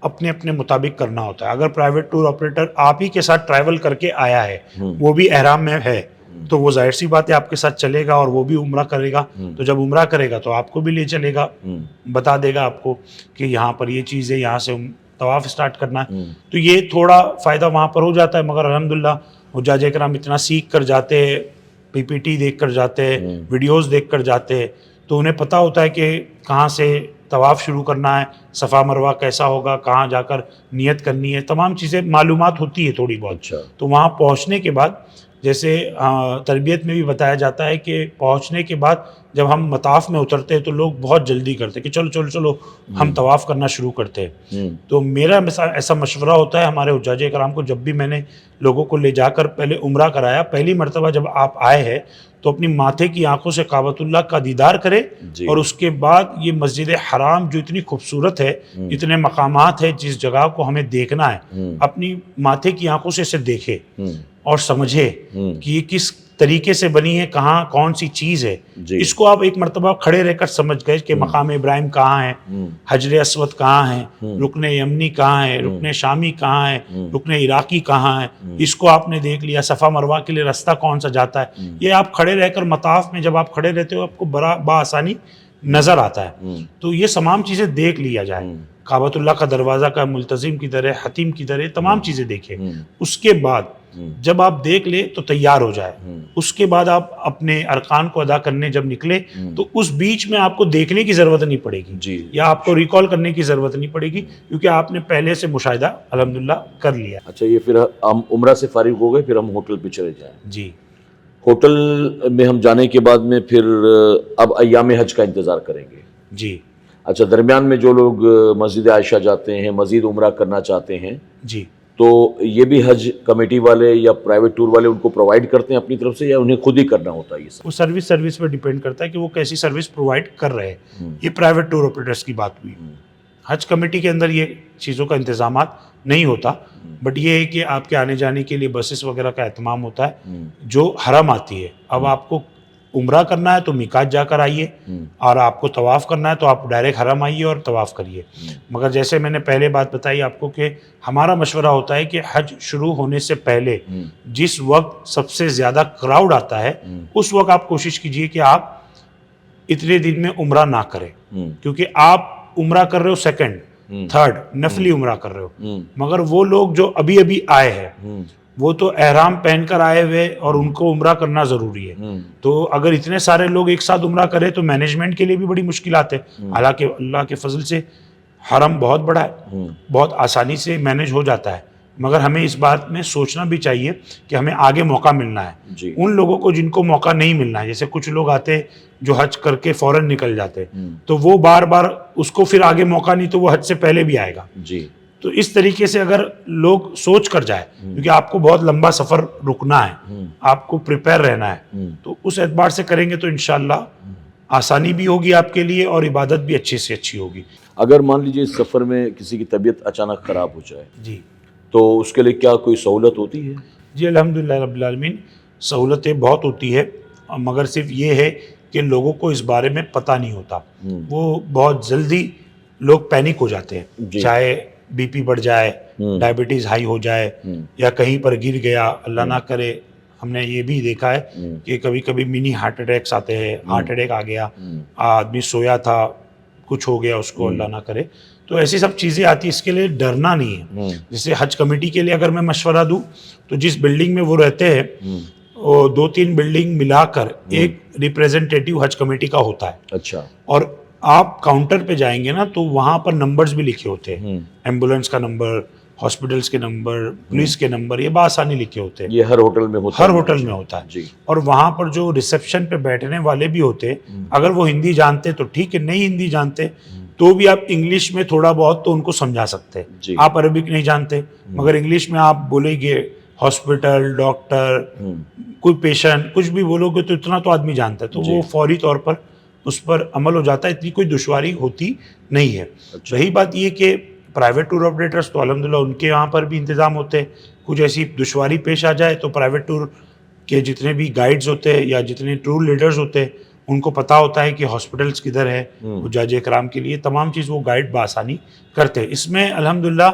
اپنے اپنے مطابق کرنا ہوتا ہے۔ اگر پرائیویٹ ٹور آپریٹر آپ ہی کے ساتھ ٹریول کر کے آیا ہے، وہ بھی احرام میں ہے، تو وہ ظاہر سی بات ہے آپ کے ساتھ چلے گا اور وہ بھی عمرہ کرے گا، تو جب عمرہ کرے گا تو آپ کو بھی لے چلے گا، بتا دے گا آپ کو کہ یہاں پر یہ چیز ہے، یہاں سے طواف اسٹارٹ کرنا ہے، تو یہ تھوڑا فائدہ وہاں پر ہو جاتا ہے۔ مگر الحمدللہ حجاج اکرام اتنا سیکھ کر جاتے ہیں، پی پی ٹی دیکھ کر جاتے ہیں، ویڈیوز دیکھ کر جاتے ہیں، تو انہیں پتہ ہوتا ہے کہ کہاں سے طواف شروع کرنا ہے، صفا مروہ کیسا ہوگا، کہاں جا کر نیت کرنی ہے، تمام چیزیں معلومات ہوتی ہے تھوڑی بہت۔ تو وہاں پہنچنے کے بعد جیسے تربیت میں بھی بتایا جاتا ہے کہ پہنچنے کے بعد جب ہم مطاف میں اترتے ہیں تو لوگ بہت جلدی کرتے ہیں کہ چلو چلو چلو ہم طواف کرنا شروع کرتے ہیں. تو میرا ایسا مشورہ ہوتا ہے ہمارے حجاج کرام کو، جب بھی میں نے لوگوں کو لے جا کر پہلے عمرہ کرایا، پہلی مرتبہ جب آپ آئے ہیں تو اپنی ماتھے کی آنکھوں سے کعبۃ اللہ کا دیدار کرے، اور اس کے بعد یہ مسجد حرام جو اتنی خوبصورت ہے، اتنے مقامات ہیں، جس جگہ کو ہمیں دیکھنا ہے، اپنی ماتھے کی آنکھوں سے اسے دیکھے اور سمجھے کہ یہ کس طریقے سے بنی ہے، کہاں کون سی چیز ہے. اس کو آپ ایک مرتبہ کھڑے رہ کر سمجھ گئے کہ مقام ابراہیم کہاں ہے، حجر اسود کہاں ہے، رکن یمنی کہاں ہے، رکن شامی کہاں ہے، رکن عراقی کہاں ہے، اس کو آپ نے دیکھ لیا. صفا مروہ کے لیے راستہ کون سا جاتا ہے، یہ آپ کھڑے رہ کر مطاف میں جب آپ کھڑے رہتے ہو آپ کو بآسانی نظر آتا ہے. تو یہ تمام چیزیں دیکھ لیا جائے، کعبۃ اللہ کا دروازہ کا ملتزم کی طرح، حتیم کی طرح تمام چیزیں دیکھیں. اس کے بعد جب آپ دیکھ لے تو تیار ہو جائے. اس کے بعد آپ اپنے ارکان کو ادا کرنے جب نکلے تو اس بیچ میں آپ کو دیکھنے کی ضرورت نہیں پڑے گی یا آپ کو ریکال کرنے کی ضرورت نہیں پڑے گی، کیونکہ آپ نے پہلے سے مشاہدہ الحمدللہ کر لیا. اچھا، یہ پھر ہم عمرہ سے فارغ ہو گئے، پھر ہم ہوٹل پہ چلے جائیں. جی، ہوٹل میں ہم جانے کے بعد میں پھر اب ایام حج کا انتظار کریں گے. جی. اچھا، درمیان میں جو لوگ مسجد عائشہ جاتے ہیں، مزید عمرہ کرنا چاہتے ہیں، جی، تو یہ بھی حج کمیٹی والے یا پرائیویٹ ٹور والے ان کو پرووائڈ کرتے ہیں اپنی طرف سے، یا انہیں خود ہی کرنا ہوتا ہے؟ یہ سب وہ سروس پہ ڈیپینڈ کرتا ہے کہ وہ کیسی سروس پرووائڈ کر رہے ہیں. یہ پرائیویٹ ٹور آپریٹرس کی بات ہوئی. حج کمیٹی کے اندر یہ چیزوں کا انتظامات نہیں ہوتا، بٹ یہ ہے کہ آپ کے آنے جانے کے لیے بسز وغیرہ کا اہتمام ہوتا ہے. جو حرم آتی ہے، اب آپ کو عمرہ کرنا ہے تو میقات جا کر آئیے، اور آپ کو طواف کرنا ہے تو آپ ڈائریکٹ حرم آئیے اور طواف کریے. مگر جیسے میں نے پہلے بات بتائی آپ کو کہ ہمارا مشورہ ہوتا ہے کہ حج شروع ہونے سے پہلے جس وقت سب سے زیادہ کراؤڈ آتا ہے اس وقت آپ کوشش کیجئے کہ آپ اتنے دن میں عمرہ نہ کریں، کیونکہ آپ عمرہ کر رہے ہو سیکنڈ تھرڈ نفلی عمرہ کر رہے ہو. مگر وہ لوگ جو ابھی ابھی آئے ہیں وہ تو احرام پہن کر آئے ہوئے اور ان کو عمرہ کرنا ضروری ہے. تو اگر اتنے سارے لوگ ایک ساتھ عمرہ کرے تو مینجمنٹ کے لیے بھی بڑی مشکلات ہے. حالانکہ اللہ کے فضل سے حرم بہت بڑا ہے، بہت آسانی سے مینج ہو جاتا ہے، مگر ہمیں اس بات میں سوچنا بھی چاہیے کہ ہمیں آگے موقع ملنا ہے. ان لوگوں کو جن کو موقع نہیں ملنا ہے، جیسے کچھ لوگ آتے جو حج کر کے فوراً نکل جاتے، تو وہ بار بار اس کو پھر آگے موقع نہیں، تو وہ حج سے پہلے بھی آئے گا. تو اس طریقے سے اگر لوگ سوچ کر جائے، کیونکہ آپ کو بہت لمبا سفر رکنا ہے، آپ کو پریپئر رہنا ہے، تو اس اعتبار سے کریں گے تو انشاءاللہ آسانی بھی ہوگی آپ کے لیے اور عبادت بھی اچھی سے اچھی ہوگی. اگر مان لیجیے اس سفر میں کسی کی طبیعت اچانک خراب ہو جائے جی، تو اس کے لیے کیا کوئی سہولت ہوتی ہے؟ جی الحمدللہ رب العالمین، سہولتیں بہت ہوتی ہے، مگر صرف یہ ہے کہ لوگوں کو اس بارے میں پتہ نہیں ہوتا. وہ بہت جلدی لوگ پینک ہو جاتے ہیں، چاہے بی پی بڑھ جائے، ڈائبٹیز ہائی ہو جائے، یا کہیں پر گر گیا، اللہ نہ کرے. ہم نے یہ بھی دیکھا ہے کہ کبھی کبھی منی ہارٹ اٹیکس آتے ہیں، ہارٹ اٹیک آ گیا، آدمی سویا تھا، کچھ ہو گیا اس کو، اللہ نہ کرے. تو ایسی سب چیزیں آتی، اس کے لیے ڈرنا نہیں ہے. جیسے حج کمیٹی کے لیے اگر میں مشورہ دوں تو جس بلڈنگ میں وہ رہتے ہیں، وہ 2-3 بلڈنگ ملا کر ایک ریپریزنٹیٹیو حج کمیٹی کا ہوتا ہے. اچھا. اور آپ کاؤنٹر پہ جائیں گے نا تو وہاں پر نمبرز بھی لکھے ہوتے ہیں، ایمبولینس کا نمبر، ہاسپٹلس کے نمبر، پولیس کے نمبر، یہ بآسانی لکھے ہوتے ہیں. یہ ہر ہوٹل میں ہوتا ہے؟ ہر ہوٹل میں ہوتا ہے. اور وہاں پر جو ریسیپشن پہ بیٹھنے والے بھی ہوتے ہیں، اگر وہ ہندی جانتے تو ٹھیک ہے، نہیں ہندی جانتے تو بھی آپ انگلش میں تھوڑا بہت تو ان کو سمجھا سکتے ہیں. آپ عربک نہیں جانتے مگر انگلش میں آپ بولیں گے ہاسپٹل، ڈاکٹر، کوئی پیشنٹ، کچھ بھی بولو گے تو اتنا تو آدمی جانتا ہے، تو وہ فوری طور پر اس پر عمل ہو جاتا ہے. اتنی کوئی دشواری ہوتی نہیں ہے. رہی بات یہ کہ پرائیویٹ ٹور آپریٹرس تو الحمدللہ ان کے یہاں پر بھی انتظام ہوتے ہیں. کچھ ایسی دشواری پیش آ جائے تو پرائیویٹ ٹور کے جتنے بھی گائیڈز ہوتے ہیں یا جتنے ٹور لیڈرز ہوتے ہیں ان کو پتہ ہوتا ہے کہ ہاسپٹلس کدھر ہے حجاج کرام کے لیے، تمام چیز وہ گائیڈ بآسانی کرتے ہیں. اس میں الحمدللہ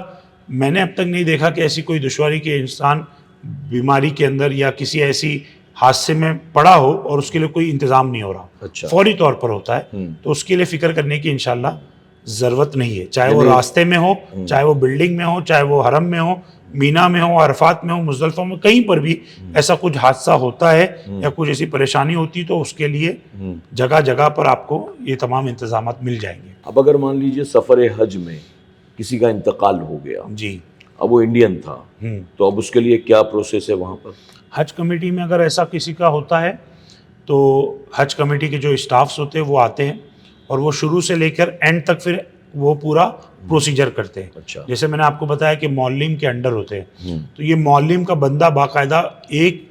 میں نے اب تک نہیں دیکھا کہ ایسی کوئی دشواری کہ انسان بیماری کے اندر یا کسی ایسی حادثے میں پڑا ہو اور اس کے لیے کوئی انتظام نہیں ہو رہا. فوری طور پر ہوتا ہے، تو اس کے لیے فکر کرنے کی انشاءاللہ ضرورت نہیں ہے. چاہے وہ راستے میں ہو، چاہے وہ بلڈنگ میں ہو، چاہے وہ حرم میں ہو، مینا میں ہو، عرفات میں ہو، مزدلفہ میں، کہیں پر بھی ایسا کچھ حادثہ ہوتا ہے یا کچھ ایسی پریشانی ہوتی تو اس کے لیے جگہ جگہ پر آپ کو یہ تمام انتظامات مل جائیں گے. اب اگر مان لیجئے سفر حج میں کسی کا انتقال ہو گیا، جی، اب وہ انڈین تھا، تو اب اس کے لیے کیا پروسیس ہے وہاں پر؟ حج کمیٹی میں اگر ایسا کسی کا ہوتا ہے تو حج کمیٹی کے جو اسٹافس ہوتے ہیں وہ آتے ہیں اور وہ شروع سے لے کر اینڈ تک پھر وہ پورا پروسیجر کرتے ہیں. اچھا. جیسے میں نے آپ کو بتایا کہ معلم کے انڈر ہوتے ہیں، تو یہ معلم کا بندہ باقاعدہ ایک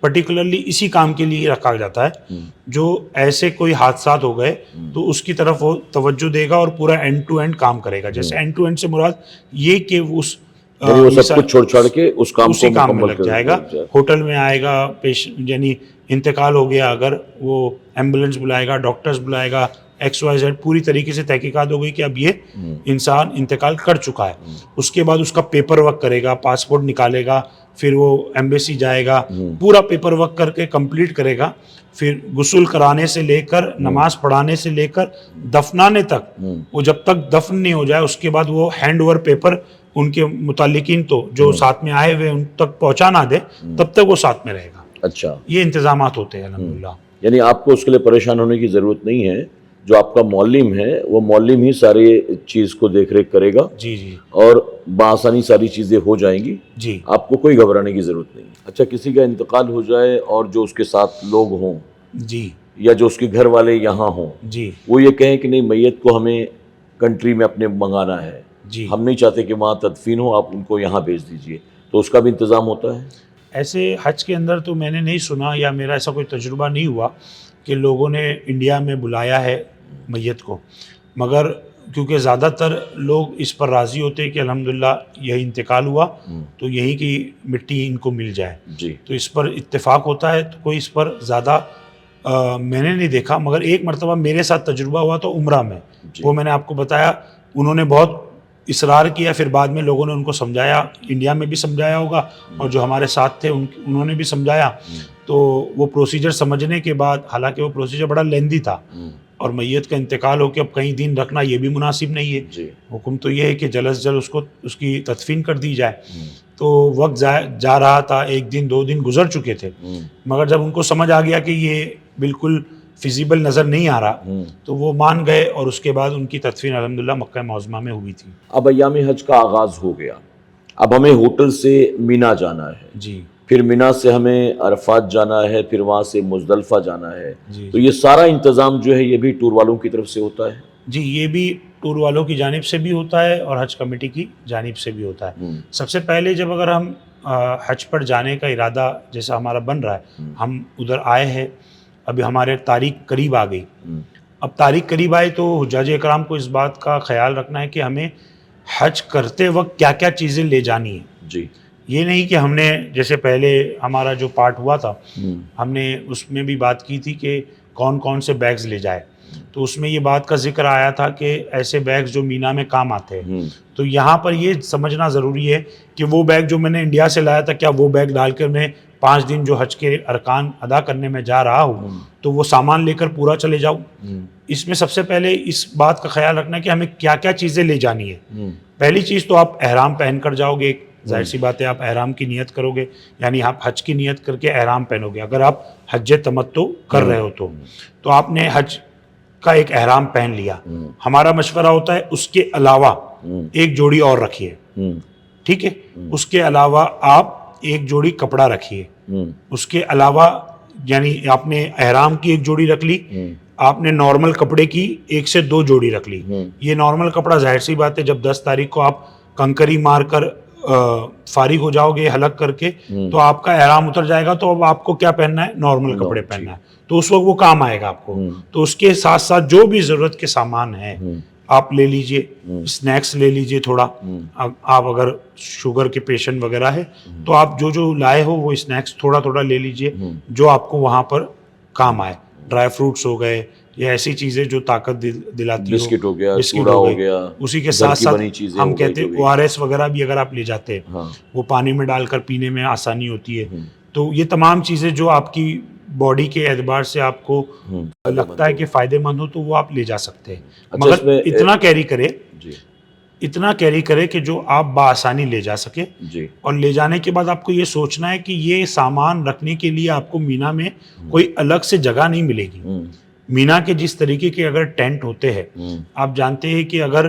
پرٹیکولرلی اسی کام کے لیے رکھا جاتا ہے. جو ایسے کوئی حادثات ہو گئے تو اس کی طرف وہ توجہ دے گا اور پورا اینڈ ٹو اینڈ کام کرے گا. جیسے اینڈ ٹو اینڈ سے مراد یہ کہ اس وہ سب کچھ چھوڑ چھاڑ کے اس کام اسی کو کام میں مکمل لگ جائے گا. ہوٹل میں آئے گا، یعنی انتقال ہو گیا اگر، وہ ایمبولینس بلائے گا، ڈاکٹرز بلائے گا، ایکس وائی زیڈ، پوری طریقے سے تحقیقات ہو گئی کہ اب یہ انسان انتقال کر چکا ہے. اس کے بعد اس کا پیپر ورک کرے گا، پاسپورٹ نکالے گا، پھر وہ ایمبیسی جائے گا، پورا پیپر ورک کر کے کمپلیٹ کرے گا. پھر غسل کرانے سے لے کر نماز پڑھانے سے لے کر دفنانے تک، وہ جب تک دفن نہیں ہو جائے اس کے بعد وہ ہینڈ اوور پیپر ان کے متعلقین تو جو ساتھ میں آئے ہوئے ان تک پہنچا نہ دے تب تک وہ ساتھ میں رہے گا. اچھا. یہ انتظامات ہوتے ہیں الحمدللہ. یعنی آپ کو اس کے لیے پریشان ہونے کی ضرورت نہیں ہے، جو آپ کا معلم ہے وہ معلم ہی سارے چیز کو دیکھ ریکھ کرے گا. جی جی. اور بآسانی ساری چیزیں ہو جائیں گی. جی. آپ کو کوئی گھبرانے کی ضرورت نہیں. اچھا، کسی کا انتقال ہو جائے اور جو اس کے ساتھ لوگ ہوں، جی، یا جو اس کے گھر والے یہاں ہوں، جی، وہ یہ کہیں کہ نہیں میت کو ہمیں کنٹری میں اپنے منگانا ہے، جی، ہم نہیں چاہتے کہ وہاں تدفین ہو، آپ ان کو یہاں بھیج دیجئے، تو اس کا بھی انتظام ہوتا ہے؟ ایسے حج کے اندر تو میں نے نہیں سنا یا میرا ایسا کوئی تجربہ نہیں ہوا کہ لوگوں نے انڈیا میں بلایا ہے میت کو، مگر کیونکہ زیادہ تر لوگ اس پر راضی ہوتے ہیں کہ الحمدللہ یہی انتقال ہوا تو یہی کی مٹی ان کو مل جائے. جی. تو اس پر اتفاق ہوتا ہے، تو کوئی اس پر زیادہ میں نے نہیں دیکھا. مگر ایک مرتبہ میرے ساتھ تجربہ ہوا تو عمرہ میں، وہ میں نے آپ کو بتایا، انہوں نے بہت اصرار کیا، پھر بعد میں لوگوں نے ان کو سمجھایا، انڈیا میں بھی سمجھایا ہوگا اور جو ہمارے ساتھ تھے انہوں نے بھی سمجھایا. تو وہ پروسیجر سمجھنے کے بعد، حالانکہ وہ پروسیجر بڑا لیندی تھا اور میت کا انتقال ہو کے اب کئی دن رکھنا یہ بھی مناسب نہیں ہے. جی. حکم تو یہ ہے کہ جلد از جلد اس کی تدفین کر دی جائے. تو وقت جا رہا تھا، 1 دن 2 دن گزر چکے تھے، مگر جب ان کو سمجھ آ گیا کہ یہ بالکل فیزیبل نظر نہیں آ رہا تو وہ مان گئے اور اس کے بعد ان کی تدفین الحمدللہ مکہ معظمہ میں ہوئی تھی. اب ایام حج کا آغاز ہو گیا، اب ہمیں ہوٹل سے مینا جانا ہے. جی. پھر مینا سے ہمیں عرفات جانا ہے، پھر وہاں سے مزدلفہ جانا ہے. جی. تو یہ سارا انتظام جو ہے یہ بھی ٹور والوں کی طرف سے ہوتا ہے؟ جی، یہ بھی ٹور والوں کی جانب سے بھی ہوتا ہے اور حج کمیٹی کی جانب سے بھی ہوتا ہے. سب سے پہلے جب اگر ہم حج پر جانے کا ارادہ جیسا ہمارا بن رہا ہے، ہم ادھر آئے ہیں، ابھی ہمارے تاریخ قریب آ گئی. اب تاریخ قریب آئے تو حجاج اکرام کو اس بات کا خیال رکھنا ہے کہ ہمیں حج کرتے وقت کیا کیا چیزیں لے جانی ہیں. جی. یہ نہیں کہ ہم نے جیسے پہلے ہمارا جو پارٹ ہوا تھا ہم نے اس میں بھی بات کی تھی کہ کون کون سے بیگز لے جائے، تو اس میں یہ بات کا ذکر آیا تھا کہ ایسے بیگز جو مینا میں کام آتے ہیں. تو یہاں پر یہ سمجھنا ضروری ہے کہ وہ بیگ جو میں نے انڈیا سے لایا تھا، کیا وہ بیگ ڈال کر میں 5 دن جو حج کے ارکان ادا کرنے میں جا رہا ہوں تو وہ سامان لے کر پورا چلے جاؤں. اس میں سب سے پہلے اس بات کا خیال رکھنا ہے کہ ہمیں کیا کیا چیزیں لے جانی ہے. پہلی چیز تو آپ احرام پہن کر جاؤ گے، ظاہر سی بات ہے آپ احرام کی نیت کرو گے، یعنی آپ حج کی نیت کر کے احرام پہنو گے. اگر آپ حج تمتع کر رہے ہو تو آپ نے حج کا ایک احرام پہن لیا. ہمارا مشورہ ہوتا ہے اس کے علاوہ ایک جوڑی اور رکھیے، ٹھیک ہے. اس کے علاوہ آپ ایک جوڑی کپڑا رکھیے. اس کے علاوہ یعنی آپ نے احرام کی ایک جوڑی رکھ لی، آپ نے نارمل کپڑے کی 1 سے 2 جوڑی رکھ لی. یہ نارمل کپڑا ظاہر سی بات ہے جب 10 تاریخ کو آپ کنکری مار کر فارغ ہو جاؤ گے حلق کر کے تو آپ کا احرام اتر جائے گا، تو اب آپ کو کیا پہننا ہے؟ نارمل کپڑے پہننا ہے. تو اس وقت وہ کام آئے گا آپ کو. تو اس کے ساتھ ساتھ جو بھی ضرورت کے سامان ہیں آپ لے لیجئے. اسنیکس لے لیجئے تھوڑا، آپ اگر شوگر کے پیشنٹ وغیرہ ہے تو آپ جو لائے ہو وہ اسنیکس تھوڑا تھوڑا لے لیجئے جو آپ کو وہاں پر کام آئے. ڈرائی فروٹس ہو گئے یا ایسی چیزیں جو طاقت دلاتی ہو، بسکٹ ہو گیا، بسکٹ سوڈا ہو گیا. اسی کے ساتھ ساتھ ہم کہتے ہیں ORS وغیرہ بھی اگر آپ لے جاتے ہیں وہ پانی میں ڈال کر پینے میں آسانی ہوتی ہے. تو یہ تمام چیزیں جو آپ کی باڈی کے اعتبار سے آپ کو لگتا ہے کہ فائدے مند ہو تو وہ آپ لے جا سکتے ہیں. مگر اتنا کیری کرے کہ جو آپ بآسانی لے جا سکے. اور لے جانے کے بعد آپ کو یہ سوچنا ہے کہ یہ سامان رکھنے کے لیے آپ کو مینا میں کوئی الگ سے جگہ نہیں ملے گی. مینا کے جس طریقے کے اگر ٹینٹ ہوتے ہیں، آپ جانتے ہیں کہ اگر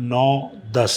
9, 10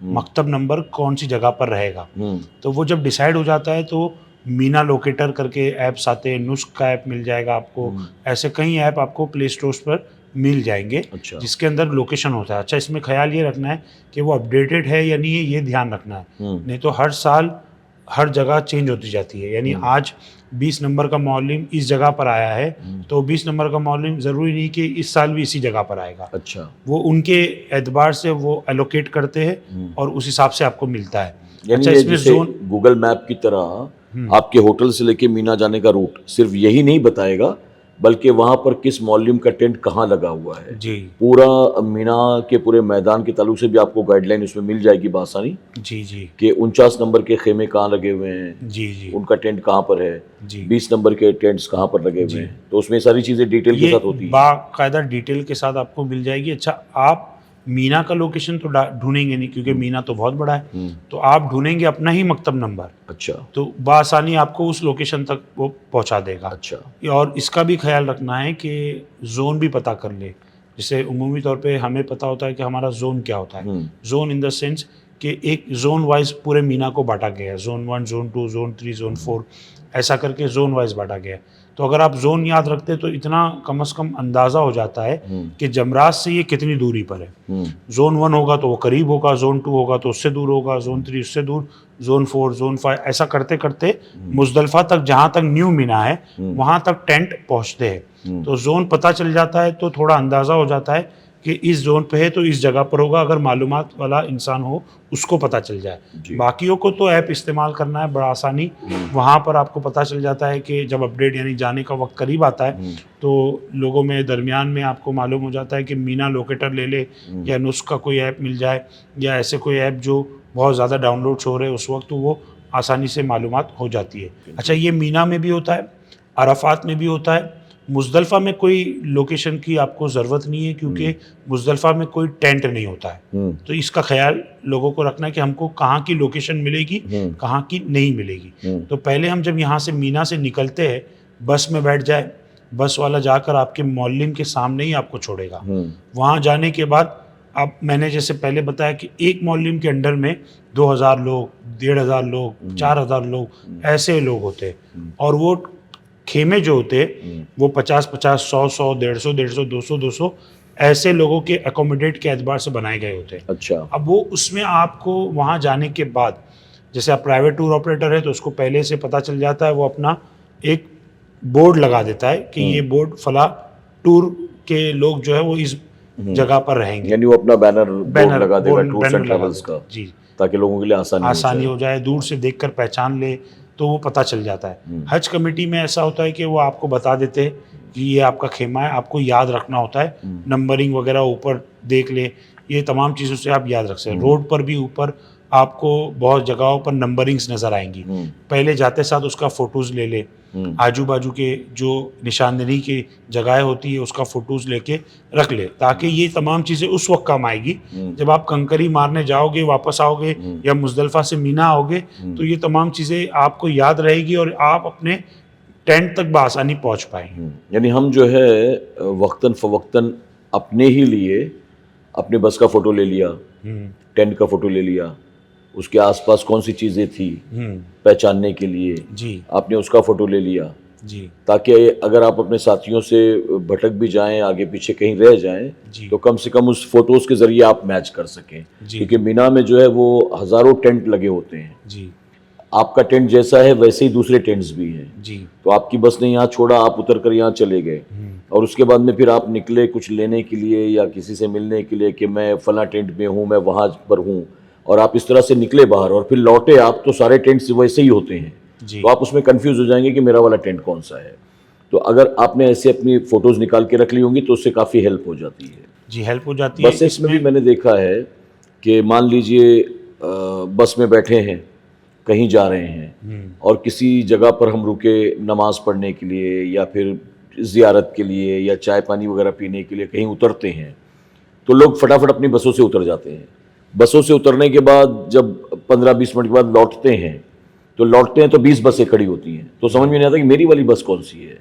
مکتب نمبر کون سی جگہ پر رہے گا. تو وہ جب ڈیسائیڈ ہو جاتا ہے تو مینا لوکیٹر کر کے ایپس آتے ہیں, نسخ کا ایپ مل جائے گا آپ کو, ایسے کئی ایپ آپ کو پلے اسٹورس پر مل جائیں گے جس کے اندر لوکیشن ہوتا ہے. اچھا, اس میں خیال یہ رکھنا ہے کہ وہ اپڈیٹڈ ہے یا نہیں ہے, یہ دھیان رکھنا ہے, نہیں تو ہر سال ہر جگہ چینج ہوتی جاتی ہے. یعنی آج 20 نمبر کا معلم اس جگہ پر آیا ہے تو 20 نمبر کا معلم ضروری نہیں کہ اس سال بھی اسی جگہ پر آئے گا. اچھا, وہ ان کے اعتبار سے وہ ایلوکیٹ کرتے ہیں اور اس حساب سے آپ کو ملتا ہے. یعنی اچھا, اس میں زون گوگل میپ کی طرح آپ کے ہوٹل سے لے کے مینا جانے کا روٹ صرف یہی نہیں بتائے گا بلکہ وہاں پر کس معلم کا ٹینٹ کہاں لگا ہوا ہے, جی پورا مینا کے پورے میدان کے تعلق سے بھی آپ کو گائیڈ لائن اس میں مل جائے گی بآسانی جی جی کہ 49 نمبر کے خیمے کہاں لگے ہوئے ہیں, جی جی ان کا ٹینٹ کہاں پر ہے, جی 20 نمبر کے ٹینٹس کہاں پر لگے ہوئے ہیں. تو اس میں ساری چیزیں ڈیٹیل کے ساتھ ہوتی ہیں, باقاعدہ ڈیٹیل کے ساتھ آپ کو مل جائے گی. اچھا, آپ مینا کا لوکیشن تو ڈھونڈیں گے نہیں کیونکہ مینا تو بہت بڑا ہے, تو آپ ڈھونڈیں گے اپنا ہی مکتب نمبر. اچھا, تو بآسانی آپ کو اس لوکیشن تک وہ پہنچا دے گا. اچھا, اور اس کا بھی خیال رکھنا ہے کہ زون بھی پتہ کر لے. جیسے عمومی طور پہ ہمیں پتہ ہوتا ہے کہ ہمارا زون کیا ہوتا ہے. زون ان دا سینس کہ ایک زون وائز پورے مینا کو بانٹا گیا ہے, زون 1, زون 2, زون 3, زون 4, ایسا کر کے زون وائز بانٹا گیا ہے. تو اگر آپ زون یاد رکھتے تو اتنا کم از کم اندازہ ہو جاتا ہے کہ جمرات سے یہ کتنی دوری پر ہے. زون 1 ہوگا تو وہ قریب ہوگا, زون 2 ہوگا تو اس سے دور ہوگا, زون 3 اس سے دور, زون 4, زون 5, ایسا کرتے کرتے مزدلفہ تک جہاں تک نیو مینا ہے وہاں تک ٹینٹ پہنچتے ہیں. تو زون پتہ چل جاتا ہے تو تھوڑا اندازہ ہو جاتا ہے کہ اس زون پہ ہے تو اس جگہ پر ہوگا. اگر معلومات والا انسان ہو اس کو پتہ چل جائے. باقیوں کو تو ایپ استعمال کرنا ہے بڑا آسانی, وہاں پر آپ کو پتہ چل جاتا ہے کہ جب اپڈیٹ یعنی جانے کا وقت قریب آتا ہے تو لوگوں میں درمیان میں آپ کو معلوم ہو جاتا ہے کہ مینا لوکیٹر لے لے یا نسخ کا کوئی ایپ مل جائے یا ایسے کوئی ایپ جو بہت زیادہ ڈاؤن لوڈ ہو رہے اس وقت, تو وہ آسانی سے معلومات ہو جاتی ہے. اچھا, یہ مینا میں بھی ہوتا ہے, عرفات میں بھی ہوتا ہے. مزدلفہ میں کوئی لوکیشن کی آپ کو ضرورت نہیں ہے کیونکہ مزدلفہ میں کوئی ٹینٹ نہیں ہوتا ہے. تو اس کا خیال لوگوں کو رکھنا ہے کہ ہم کو کہاں کی لوکیشن ملے گی, کہاں کی نہیں ملے گی. تو پہلے ہم جب یہاں سے مینا سے نکلتے ہیں بس میں بیٹھ جائے, بس والا جا کر آپ کے معلم کے سامنے ہی آپ کو چھوڑے گا. وہاں جانے کے بعد اب میں نے جیسے پہلے بتایا کہ ایک معلم کے انڈر میں 2000 لوگ, 1500 لوگ, 4000 لوگ ایسے لوگ ہوتے ہیں. اور وہ خیمے جو ہوتے وہ 50-50, 100-100, 150-150, 200-200 ایسے لوگوں کے اکوموڈیٹ کے اعتبار سے بنائے گئے ہوتے ہیں. اچھا, اب وہ اس میں آپ کو وہاں جانے کے بعد جیسے آپ پرائیویٹ ٹور آپریٹر ہے تو اس کو پہلے سے پتہ چل جاتا ہے, وہ اپنا ایک بورڈ لگا دیتا ہے کہ یہ بورڈ فلاں ٹور کے لوگ جو ہے وہ اس جگہ پر رہیں گے. یعنی وہ اپنا بینر لگا دے گا ٹورز اینڈ ٹریولز کا, جی, تاکہ لوگوں کے لیے آسانی ہو جائے. دور سے دیکھ کر پہچان لے تو وہ پتہ چل جاتا ہے. حج کمیٹی میں ایسا ہوتا ہے کہ وہ آپ کو بتا دیتے ہیں کہ یہ آپ کا خیمہ ہے, آپ کو یاد رکھنا ہوتا ہے, نمبرنگ وغیرہ اوپر دیکھ لے, یہ تمام چیزوں سے آپ یاد رکھ سکیں. روڈ پر بھی اوپر آپ کو بہت جگہوں پر نمبرنگز نظر آئیں گی, پہلے جاتے ساتھ اس کا فوٹوز لے لے. آجو باجو کے جو نشاندہی کی جگہیں ہوتی ہے اس کا فوٹوز لے کے رکھ لے, تاکہ یہ تمام چیزیں اس وقت کام آئے گی جب آپ کنکری مارنے جاؤ گے, واپس آؤ گے یا مزدلفہ سے مینا آؤ گے, تو یہ تمام چیزیں آپ کو یاد رہے گی اور آپ اپنے ٹینٹ تک بآسانی پہنچ پائیں. یعنی ہم جو ہے وقتاً فوقتاً اپنے ہی لیے اپنے بس کا فوٹو لے لیا, ٹینٹ کا فوٹو لے لیا, اس کے آس پاس کون سی چیزیں تھی پہچاننے کے لیے, جی آپ نے اس کا فوٹو لے لیا, جی, تاکہ اگر آپ اپنے ساتھیوں سے بھٹک بھی جائیں, آگے پیچھے کہیں رہ جائیں, تو کم سے کم اس فوٹوز کے ذریعے آپ میچ کر سکیں. کیونکہ مینا میں جو ہے وہ ہزاروں ٹینٹ لگے ہوتے ہیں. جی, آپ کا ٹینٹ جیسا ہے ویسے ہی دوسرے ٹینٹس بھی ہیں. جی, تو آپ کی بس نے یہاں چھوڑا, آپ اتر کر یہاں چلے گئے, اور اس کے بعد میں پھر آپ نکلے کچھ لینے کے لیے یا کسی سے ملنے کے لیے کہ میں فلاں ٹینٹ میں ہوں, میں وہاں پر ہوں, اور آپ اس طرح سے نکلے باہر اور پھر لوٹے آپ, تو سارے ٹینٹس ویسے ہی ہوتے ہیں. تو آپ اس میں کنفیوز ہو جائیں گے کہ میرا والا ٹینٹ کون سا ہے. تو اگر آپ نے ایسے اپنی فوٹوز نکال کے رکھ لی ہوں گی تو اس سے کافی ہیلپ ہو جاتی ہے. جی, ہیلپ ہو جاتی ہے. بس اس میں بھی میں نے دیکھا ہے کہ مان لیجئے بس میں بیٹھے ہیں, کہیں جا رہے ہیں, اور کسی جگہ پر ہم رکے نماز پڑھنے کے لیے یا پھر زیارت کے لیے یا چائے پانی وغیرہ پینے کے لیے کہیں اترتے ہیں, تو لوگ فٹافٹ اپنی بسوں سے اتر جاتے ہیں. بسوں سے اترنے کے بعد جب 15-20 منٹ کے بعد لوٹتے ہیں تو 20 بسیں کھڑی ہوتی ہیں. تو سمجھ میں نہیں آتا کہ میری والی بس کون سی ہے.